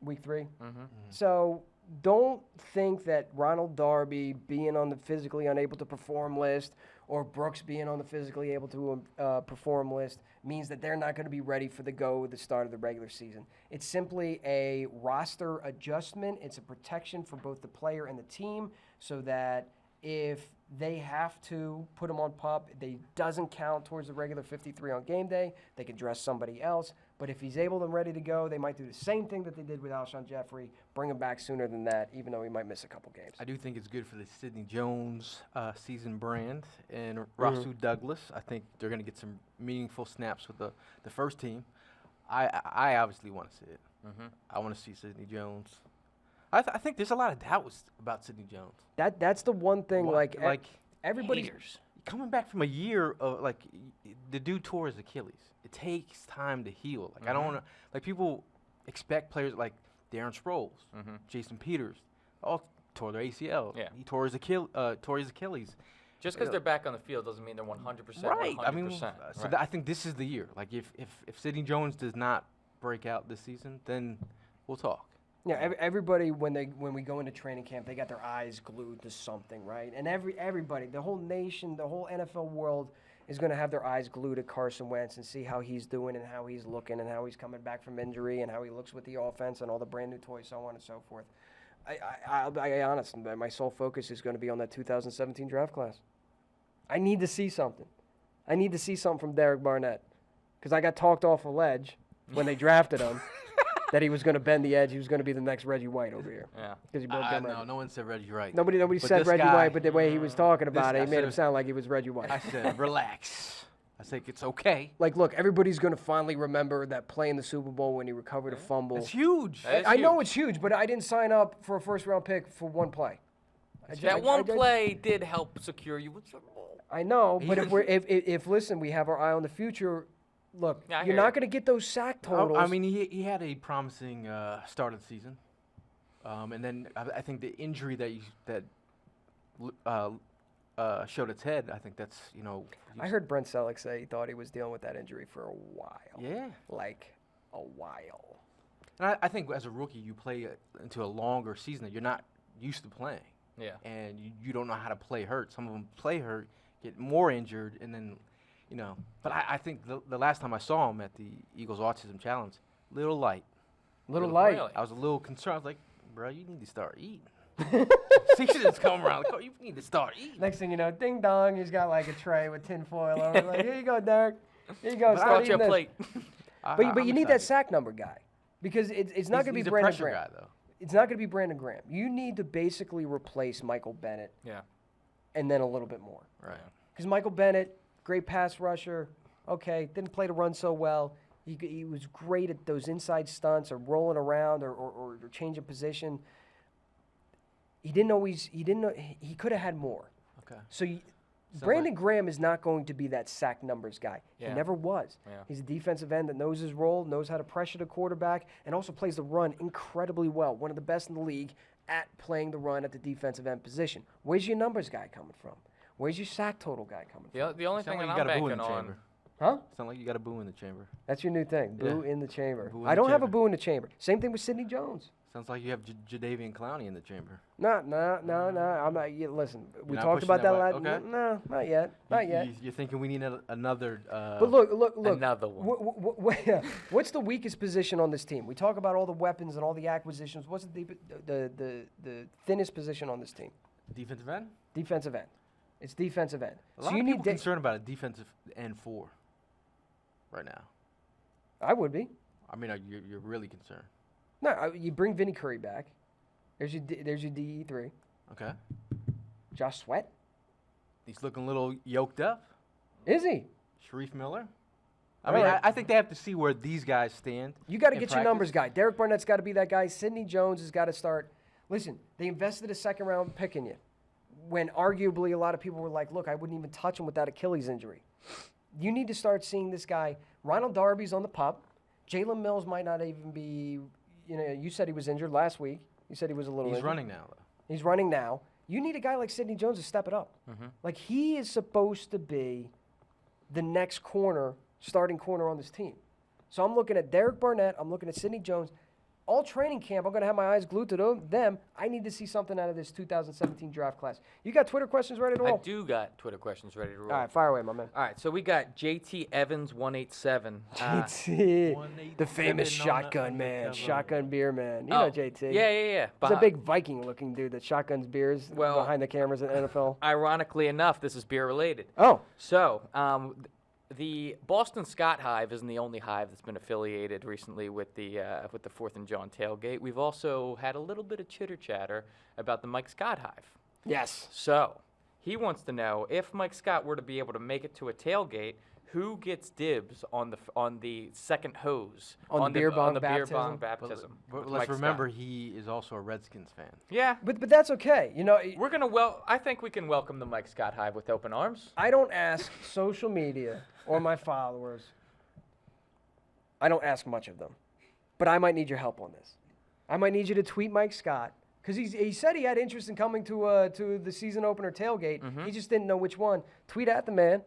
Week 3? Mm-hmm. So don't think that Ronald Darby being on the physically unable to perform list or Brooks being on the physically able to perform list means that they're not going to be ready for the start of the regular season. It's simply a roster adjustment. It's a protection for both the player and the team so that if they have to put him on PUP, they doesn't count towards the regular 53 on game day. They can dress somebody else. But if he's able and ready to go, they might do the same thing that they did with Alshon Jeffrey, bring him back sooner than that, even though he might miss a couple games. I do think it's good for the Sidney Jones season brand and Rasul Douglas. I think they're going to get some meaningful snaps with the first team. I obviously want to see it. Mm-hmm. I want to see Sidney Jones. I think there's a lot of doubts about Sidney Jones. That's the one thing, like everybody's haters. Coming back from a year of, like, the dude tore his Achilles. It takes time to heal. Like, I don't want to, like, people expect players like Darren Sproles, Jason Peters, all tore their ACL. Yeah. He tore his Achilles. Just because they're back on the field doesn't mean they're 100%. Right. 100%. I mean, right. I think this is the year. Like, if Sidney Jones does not break out this season, then we'll talk. Yeah, everybody when we go into training camp, they got their eyes glued to something, right? And everybody, the whole nation, the whole NFL world is going to have their eyes glued at Carson Wentz and see how he's doing and how he's looking and how he's coming back from injury and how he looks with the offense and all the brand new toys, so on and so forth. I'll be honest, my sole focus is going to be on that 2017 draft class. I need to see something. I need to see something from Derek Barnett because I got talked off a ledge when they drafted him that he was going to bend the edge. He was going to be the next Reggie White over here. Yeah. Because he broke down Reggie. No one said Reggie White. Nobody said Reggie White, but the way he was talking about it, he made him sound like he was Reggie White. I said, relax. I think it's okay. Like, look, everybody's going to finally remember that play in the Super Bowl when he recovered a fumble. It's huge. I know it's huge, but I didn't sign up for a first-round pick for one play. That one play did help secure you with Super Bowl. I know, but if listen, we have our eye on the future. Look, Yeah, you're not going to get those sack totals. I mean, he had a promising start of the season, and then I think the injury that showed its head. I think that's I heard Brent Selleck say he thought he was dealing with that injury for a while. Yeah, like a while. And I think as a rookie, you play into a longer season that you're not used to playing. Yeah. And you don't know how to play hurt. Some of them play hurt, get more injured, and then, But I think the last time I saw him at the Eagles Autism Challenge, little light. Little light. Really? I was a little concerned. I was like, bro, you need to start eating. Season's coming around. Like, you need to start eating. Next thing you know, ding dong, he's got like a tray with tin foil over. Like, here you go, Derek. Here you go. But I Start got you a eating this. plate. But you need that sack number guy because it's not going to be he's a Brandon pressure Graham. guy, though. It's not going to be Brandon Graham. You need to basically replace Michael Bennett Yeah. and then a little bit more. Right. Because Michael Bennett, great pass rusher. Okay, didn't play the run so well. He was great at those inside stunts or rolling around or changing position. He didn't always. He didn't know. He could have had more. Okay. So Brandon Graham is not going to be that sack numbers guy. Yeah. He never was. Yeah. He's a defensive end that knows his role, knows how to pressure the quarterback, and also plays the run incredibly well. One of the best in the league at playing the run at the defensive end position. Where's your numbers guy coming from? Where's your sack total guy coming from? The only Sound thing like that you I'm got a boo in banking the on. chamber. Huh? Sound like you got a boo in the chamber. That's your new thing. Boo Yeah. in the chamber. Boo in I the don't have a chamber. boo in the chamber. Same thing with Sidney Jones. Sounds like you have Jadeveon Clowney in the chamber. No. I'm not. Listen, we not talked pushing about that that last. way? Okay. No, not yet. Not yet. You're thinking we need another. But look. Another one. What's the weakest position on this team? We talk about all the weapons and all the acquisitions. What's the thinnest position on this team? Defensive end. Defensive end. It's defensive end. A lot so you of need. people concerned about a defensive end 4 right now. I would be. I mean, you're really concerned. No, you bring Vinny Curry back. There's your DE3. Okay. Josh Sweat. He's looking a little yoked up. Is he? Sharif Miller. All I mean, right. I think they have to see where these guys stand. You got to in get your practice. numbers guy. Derek Barnett's got to be that guy. Sidney Jones has got to start. Listen, they invested a second-round pick in you when arguably a lot of people were like, look, I wouldn't even touch him with that Achilles injury. You need to start seeing this guy. Ronald Darby's on the pup. Jalen Mills might not even be, you said he was injured last week. You said he was a little He's injured. running now, though. He's running now. You need a guy like Sidney Jones to step it up. Mm-hmm. Like, he is supposed to be the next starting corner on this team. So I'm looking at Derek Barnett. I'm looking at Sidney Jones. All training camp, I'm going to have my eyes glued to them. I need to see something out of this 2017 draft class. You got Twitter questions ready to roll? I do got Twitter questions ready to roll. All right, fire away, my man. All right, so we got JT Evans 187. JT, the famous shotgun man, shotgun beer man. You know JT. Yeah. He's a big Viking-looking dude that shotguns beers behind the cameras at NFL. Ironically enough, this is beer related. Oh. So, the Boston Scott Hive isn't the only hive that's been affiliated recently with the 4th and Jawn tailgate. We've also had a little bit of chitter-chatter about the Mike Scott Hive. Yes. So, he wants to know if Mike Scott were to be able to make it to a tailgate, who gets dibs on the second hose on the beer bong baptism? But let's remember, he is also a Redskins fan. Yeah, but that's okay. we're gonna I think we can welcome the Mike Scott Hive with open arms. I don't ask social media or my followers. I don't ask much of them, but I might need your help on this. I might need you to tweet Mike Scott because he said he had interest in coming to the season opener tailgate. Mm-hmm. He just didn't know which one. Tweet at the man.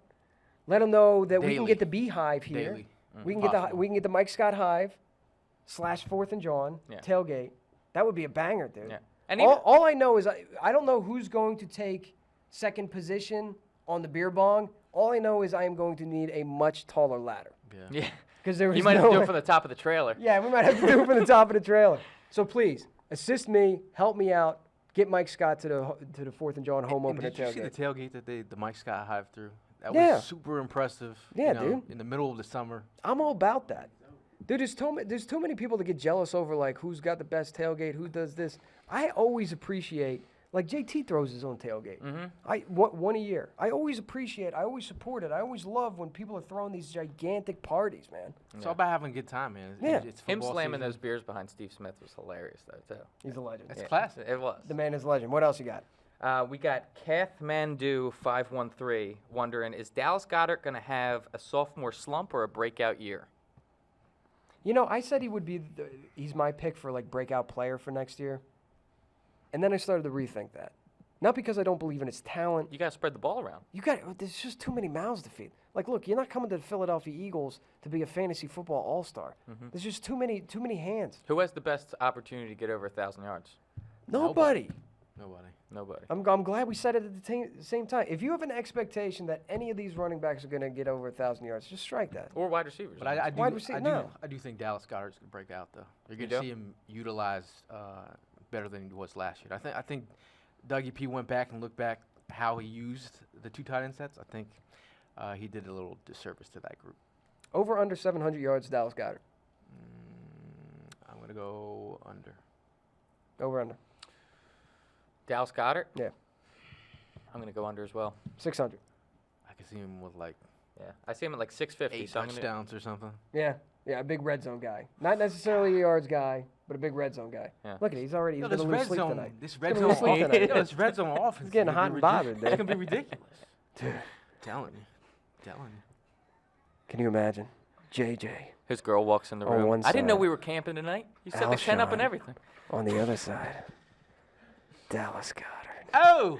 Let him know that we can Daily. get the Beehive here. Daily. We can Possible. get the Mike Scott Hive / 4th and Jawn tailgate. That would be a banger, dude. Yeah. And all I know is I don't know who's going to take second position on the beer bong, All I know is I am going to need a much taller ladder. Yeah. Because there was You might no have to do it from the top of the trailer. Yeah, we might have to do it from the top of the trailer. So please, assist me, help me out, get Mike Scott to the 4th and Jawn home opener Did you see the tailgate. tailgate that the Mike Scott hived through? That Yeah. was super impressive. Yeah, you know, dude. In the middle of the summer. I'm all about that. Dude, there's too many people that get jealous over, like, who's got the best tailgate, who does this. I always appreciate, like, JT throws his own tailgate. One a year. I always appreciate, I always support it. I always love when people are throwing these gigantic parties, man. It's all about having a good time, man. Yeah. It's Him football slamming season. those beers behind Steve Smith was hilarious, though, too. He's a legend. It's classic. It was. The man is a legend. What else you got? We got Kathmandu 513 wondering, is Dallas Goedert going to have a sophomore slump or a breakout year? You know, I said he would be, he's my pick for, like, breakout player for next year. And then I started to rethink that. Not because I don't believe in his talent. You got to spread the ball around. There's just too many mouths to feed. Like, look, you're not coming to the Philadelphia Eagles to be a fantasy football all-star. There's just too many hands. Who has the best opportunity to get over 1,000 yards? Nobody. Nobody. I'm glad we said it at the same time. If you have an expectation that any of these running backs are going to get over 1,000 yards, just strike that. Or wide receivers. But I Wide receiver, no. do think Dallas Goedert's going to break out, though. You're You going to do? see him utilized better than he was last year. I think Dougie P went back and looked back how he used the 2 tight end sets. I think he did a little disservice to that group. Over under 700 yards, Dallas Goedert. I'm going to go under. Over under. Dallas Goedert? Yeah. I'm going to go under as well. 600. I can see him with like Yeah. I see him at like 650. 8 so I'm gonna- touchdowns or something. Yeah, a big red zone guy. Not necessarily a yards guy, but a big red zone guy. Yeah. Look at it, he's going to lose sleep tonight. This He's red gonna lose zone, sleep tonight. this red zone offense. He's getting is hot gonna and be bothered, It's dude. going to be ridiculous. Dude, Telling you. can you imagine? JJ His girl walks in the On room. one I didn't know side. we were camping tonight. You set the tent up and Alshon. everything. on the other side. Dallas Goedert. Oh!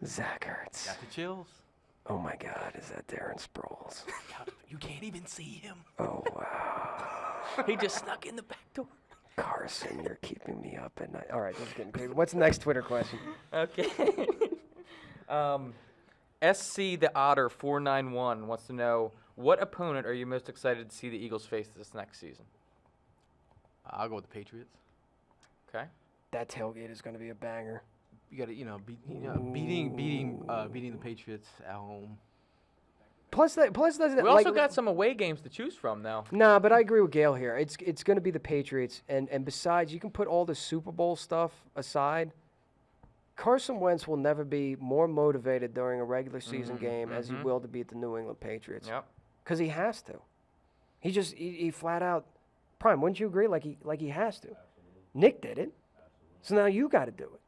Zach Ertz. Got the chills. Oh my God, is that Darren Sproles? You can't even see him. Oh wow. He just snuck in the back door. Carson, you're keeping me up at night. All right, this is getting crazy. What's the next Twitter question? Okay. SC the Otter 491 wants to know, what opponent are you most excited to see the Eagles face this next season? I'll go with the Patriots. Okay. That tailgate is going to be a banger. You got to, beating the Patriots at home. Plus, doesn't We also got some away games to choose from, though. Nah, but I agree with Gail here. It's going to be the Patriots, and besides, you can put all the Super Bowl stuff aside. Carson Wentz will never be more motivated during a regular season game as he will to beat the New England Patriots. Yep. Because he has to. He flat out, Prime. Wouldn't you agree? Like he has to. Nick did it, so now you got to do it.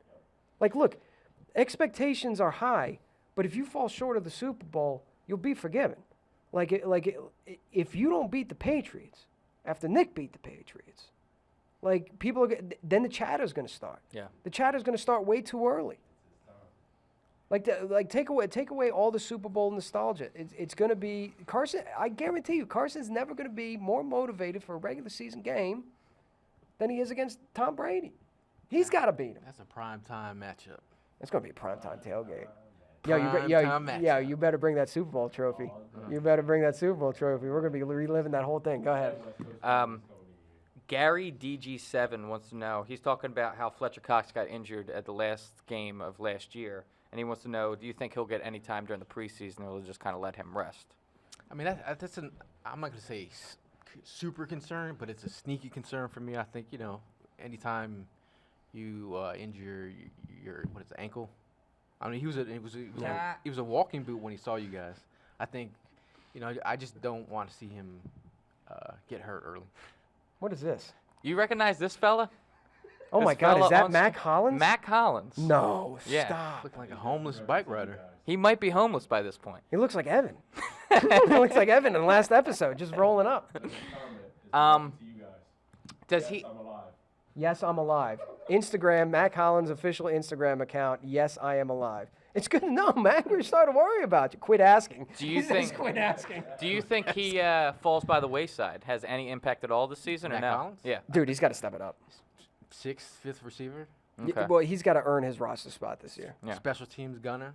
Like, look, expectations are high, but if you fall short of the Super Bowl, you'll be forgiven. If you don't beat the Patriots after Nick beat the Patriots, like people are, then the chatter's going to start. Yeah. The chatter's going to start way too early. Take away all the Super Bowl nostalgia. It's going to be Carson. I guarantee you, Carson's never going to be more motivated for a regular season game than he is against Tom Brady. He's got to beat him. That's a prime time matchup. It's going to be a primetime tailgate. Primetime You better bring that Super Bowl trophy. You better bring that Super Bowl trophy. We're going to be reliving that whole thing. Go ahead. Gary DG7 wants to know, he's talking about how Fletcher Cox got injured at the last game of last year, and he wants to know, do you think he'll get any time during the preseason, or will just kind of let him rest? I mean, I'm not going to say super concern, but it's a sneaky concern for me. I think, anytime you injure your ankle. I mean, he was a walking boot when he saw you guys. I think, I just don't want to see him get hurt early. What is this? You recognize this fella? Oh This my God, fella is that on Mac Hollins? Mac Hollins. No, Yeah. stop. Looking like a homeless bike rider. He might be homeless by this point. He looks like Evan. He looks like Evan in the last episode, just rolling up. Does he? Yes, I'm alive. Instagram, Mac Hollins' official Instagram account. Yes, I am alive. It's good to know, Mac. We're starting to worry about you. Quit asking. Do you He says think? quit asking? Do you think he falls by the wayside? Has any impact at all this season, or Mac no? Hollins? Yeah. Dude, he's got to step it up. 6th, 5th receiver. Okay. Well, he's got to earn his roster spot this year. Yeah. Special teams gunner.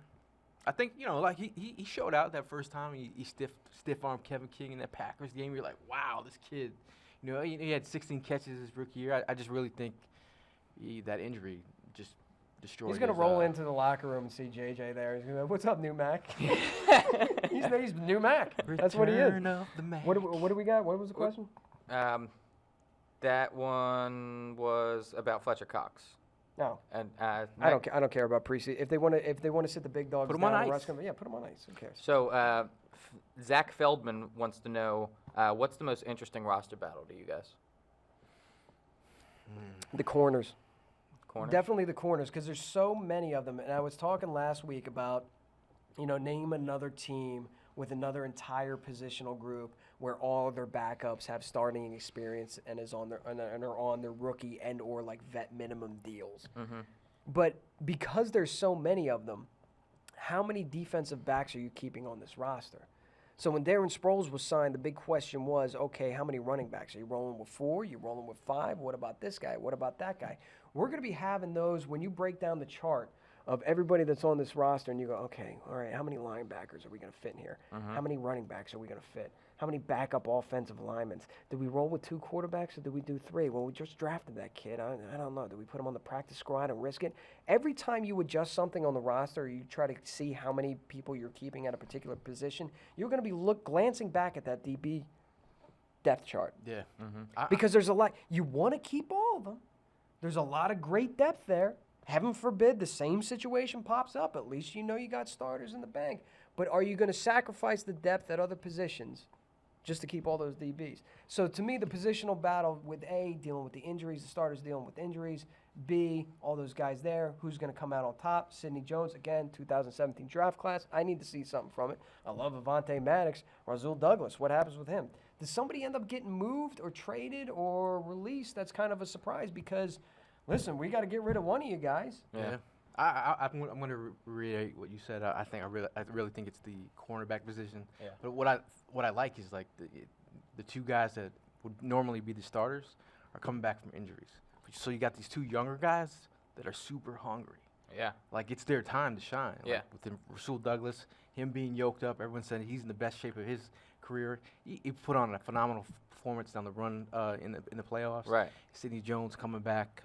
I think, like he showed out that first time. He stiff-armed Kevin King in that Packers game. You're like, wow, this kid. He had 16 catches his rookie year. I just really think that injury just destroyed He's going to his, roll into the locker room and see JJ there. He's going to go, what's up, new Mac? he's new Mac. That's what he is. Return of the Mac. What do we got? What was the question? That one was about Fletcher Cox. No. And I don't care about preseason. If they want to sit the big dogs Put 'em down on and ice. rush them, put them on ice. Who cares? So Zach Feldman wants to know what's the most interesting roster battle to you guys? The corners. Corner. Definitely the corners, because there's so many of them. And I was talking last week about, name another team with another entire positional group where all of their backups have starting experience and are on their rookie and or like vet minimum deals. Mm-hmm. But because there's so many of them, how many defensive backs are you keeping on this roster? So when Darren Sproles was signed, the big question was, okay, how many running backs? Are you rolling with 4? Are you rolling with 5? What about this guy? What about that guy? We're going to be having those when you break down the chart of everybody that's on this roster and you go, okay, all right, how many linebackers are we going to fit in here? Mm-hmm. How many running backs are we going to fit? How many backup offensive linemen? Did we roll with 2 quarterbacks or did we do 3? Well, we just drafted that kid. I don't know. Did we put him on the practice squad and risk it? Every time you adjust something on the roster or you try to see how many people you're keeping at a particular position, you're going to be glancing back at that DB depth chart. Yeah. Mm-hmm. Because there's a lot. You want to keep all of them. There's a lot of great depth there. Heaven forbid the same situation pops up. At least you know you got starters in the bank. But are you going to sacrifice the depth at other positions just to keep all those DBs? So to me, the positional battle with A, dealing with the injuries, the starters dealing with injuries, B, all those guys there, who's going to come out on top? Sidney Jones, again, 2017 draft class. I need to see something from it. I love Avonte Maddox, Rasul Douglas. What happens with him? Does somebody end up getting moved or traded or released? That's kind of a surprise because, listen, we got to get rid of one of you guys. Yeah. I'm going to reiterate what you said. I really think it's the cornerback position. Yeah. But what I like is like the 2 guys that would normally be the starters are coming back from injuries. So you got these 2 younger guys that are super hungry. Yeah. Like it's their time to shine. Yeah. Like with Rasul Douglas, him being yoked up, everyone said he's in the best shape of his career. He put on a phenomenal performance down the run in the playoffs. Right. Sidney Jones coming back,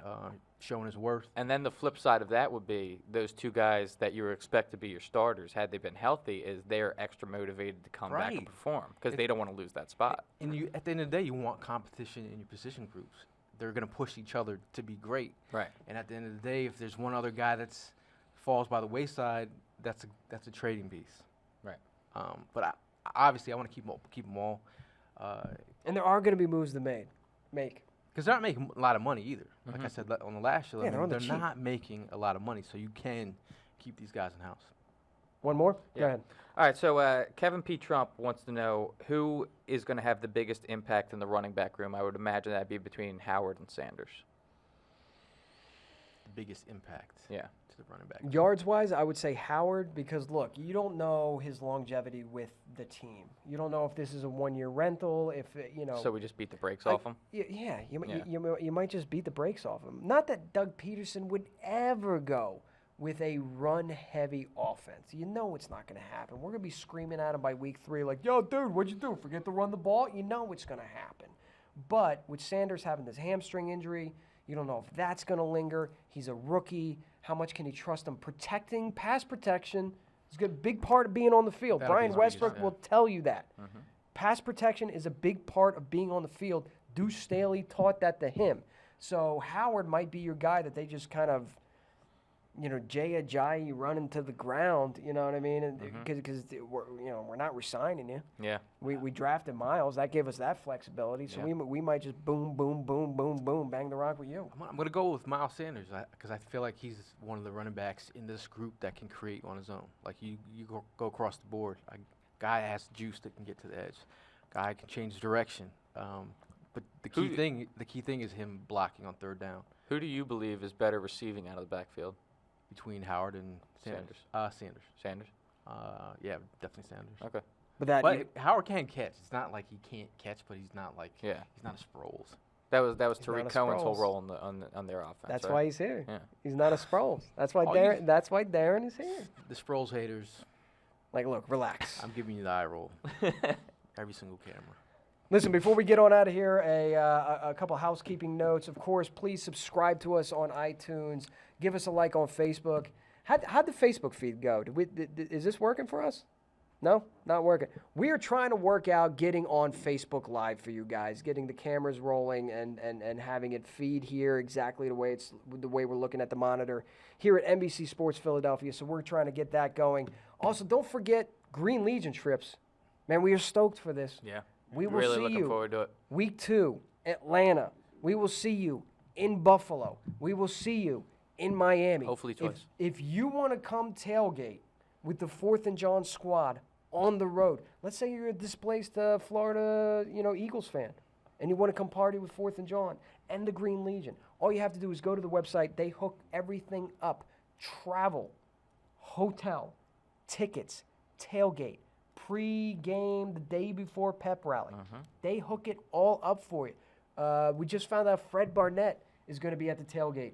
showing his worth. And then the flip side of that would be those 2 guys that you expect to be your starters, had they been healthy, is they're extra motivated to come back and Right. perform because they don't want to lose that spot. And you, at the end of the day, you want competition in your position groups. They're going to push each other to be great. Right. And at the end of the day, if there's one other guy that's falls by the wayside, that's a trading piece. Right. But obviously, I want to keep them all. And there are going to be moves to make. Because they're not making a lot of money either. Like I said on the last show, Yeah, they're on the they're cheap. not making a lot of money, so you can keep these guys in house. One more? Yeah. Go ahead. All right, so Kevin P. Trump wants to know who is going to have the biggest impact in the running back room. I would imagine that'd be between Howard and Sanders. The biggest impact Yeah. to the running back. Yards-wise, I would say Howard because, look, you don't know his longevity with the team. You don't know if this is a one-year rental, if, So we just beat the brakes off him? You might just beat the brakes off him. Not that Doug Peterson would ever go with a run-heavy offense. You know it's not going to happen. We're going to be screaming at him by week 3 like, yo, dude, what'd you do? Forget to run the ball? You know it's going to happen. But with Sanders having this hamstring injury, you don't know if that's going to linger. He's a rookie. How much can he trust him? Pass protection is a big part of being on the field. That'll be Brian his Westbrook biggest, will tell you that. Mm-hmm. Pass protection is a big part of being on the field. Deuce Staley taught that to him. So Howard might be your guy that they just kind of, Jay Ajayi running to the ground, you know what I mean? Because we're not resigning you. Yeah. We drafted Miles. That gave us that flexibility. So Yeah. we might just boom, boom, boom, boom, boom, bang the rock with you. I'm going to go with Miles Sanders because I feel like he's one of the running backs in this group that can create on his own. Like you go across the board. Guy has juice that can get to the edge. Guy can change direction. But the key thing is him blocking on third down. Who do you believe is better receiving out of the backfield? Between Howard and Sanders. Sanders. Sanders? Yeah, definitely Sanders. Okay. But Howard can catch. It's not like he can't catch, but he's not like Yeah. he's not a Sproles. That was not Tariq a Cohen's whole Sproles. role on their offense. that's right? why he's here. Yeah. He's not a Sproles. That's why Oh, Darren is here. The Sproles haters, Like, look, relax. I'm giving you the eye roll. Every single camera. Listen, before we get on out of here, a couple housekeeping notes. Of course, please subscribe to us on iTunes. Give us a like on Facebook. How'd the Facebook feed go? Is this working for us? No, not working. We are trying to work out getting on Facebook Live for you guys, getting the cameras rolling and having it feed here exactly the way we're looking at the monitor here at NBC Sports Philadelphia. So we're trying to get that going. Also, don't forget Green Legion trips. Man, we are stoked for this. Yeah. We will really see looking you forward to it. Week 2, Atlanta. We will see you in Buffalo. We will see you in Miami. Hopefully twice. If you want to come tailgate with the 4th and Jawn squad on the road, let's say you're a displaced Florida, Eagles fan, and you want to come party with 4th and Jawn and the Green Legion, all you have to do is go to the website. They hook everything up: travel, hotel, tickets, tailgate, pre-game, the day before pep rally. They hook it all up for you. We just found out Fred Barnett is going to be at the tailgate.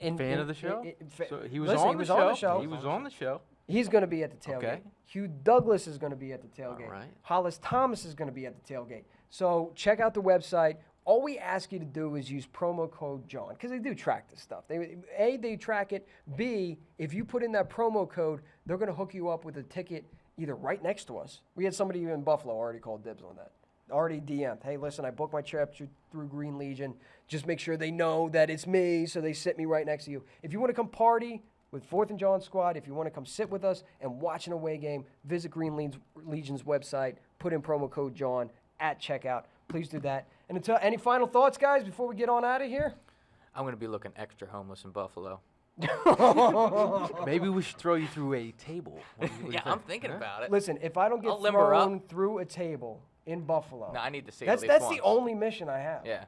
Fan of the show? So he was Listen, on he was the on show. the show. He was on the show. He's going to be at the tailgate. Okay. Hugh Douglas is going to be at the tailgate. All right. Hollis Thomas is going to be at the tailgate. So check out the website. All we ask you to do is use promo code Jawn, because they do track this stuff. They track it. B, if you put in that promo code, they're going to hook you up with a ticket either right next to us. We had somebody in Buffalo already called dibs on that. Already DM'd. Hey, listen, I booked my trip through Green Legion. Just make sure they know that it's me, so they sit me right next to you. If you want to come party with 4th and Jawn squad, if you want to come sit with us and watch an away game, visit Green Legion's website, put in promo code Jawn at checkout. Please do that. And until any final thoughts, guys, before we get on out of here? I'm going to be looking extra homeless in Buffalo. Maybe we should throw you through a table. What do you Yeah, think? I'm thinking about it. Listen, if I don't get I'll limber thrown up. through a table in Buffalo, No, I need to see that's it at least the once. only mission I have. Yeah.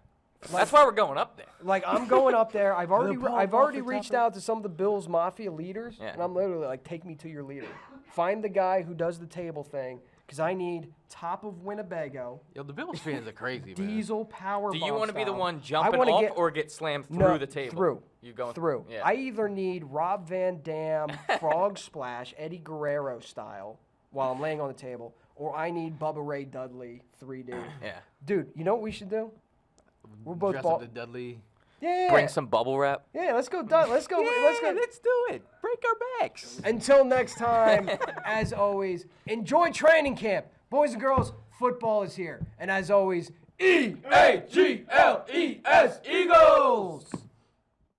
That's why we're going up there. Like, I'm going up there. I've already pop I've off already the reached top of out to some of the Bills Mafia leaders, Yeah. and I'm literally like, take me to your leader. Find the guy who does the table thing, because I need top of Winnebago, Yo, the Bills fans are crazy, man. diesel power Do bomb you want to be the style. one I jumping wanna off get- or get slammed through No, the table? Through. You going through. Yeah. I either need Rob Van Dam, Frog Splash, Eddie Guerrero style while I'm laying on the table, or I need Bubba Ray Dudley 3D. Yeah. Dude, you know what we should do? We're both Dress ball- up to Dudley. Yeah. Bring some bubble wrap. Yeah, let's go. Let's go. Let's go. Let's do it. Break our backs. Until next time, as always, enjoy training camp. Boys and girls, football is here. And as always, E-A-G-L-E-S, Eagles!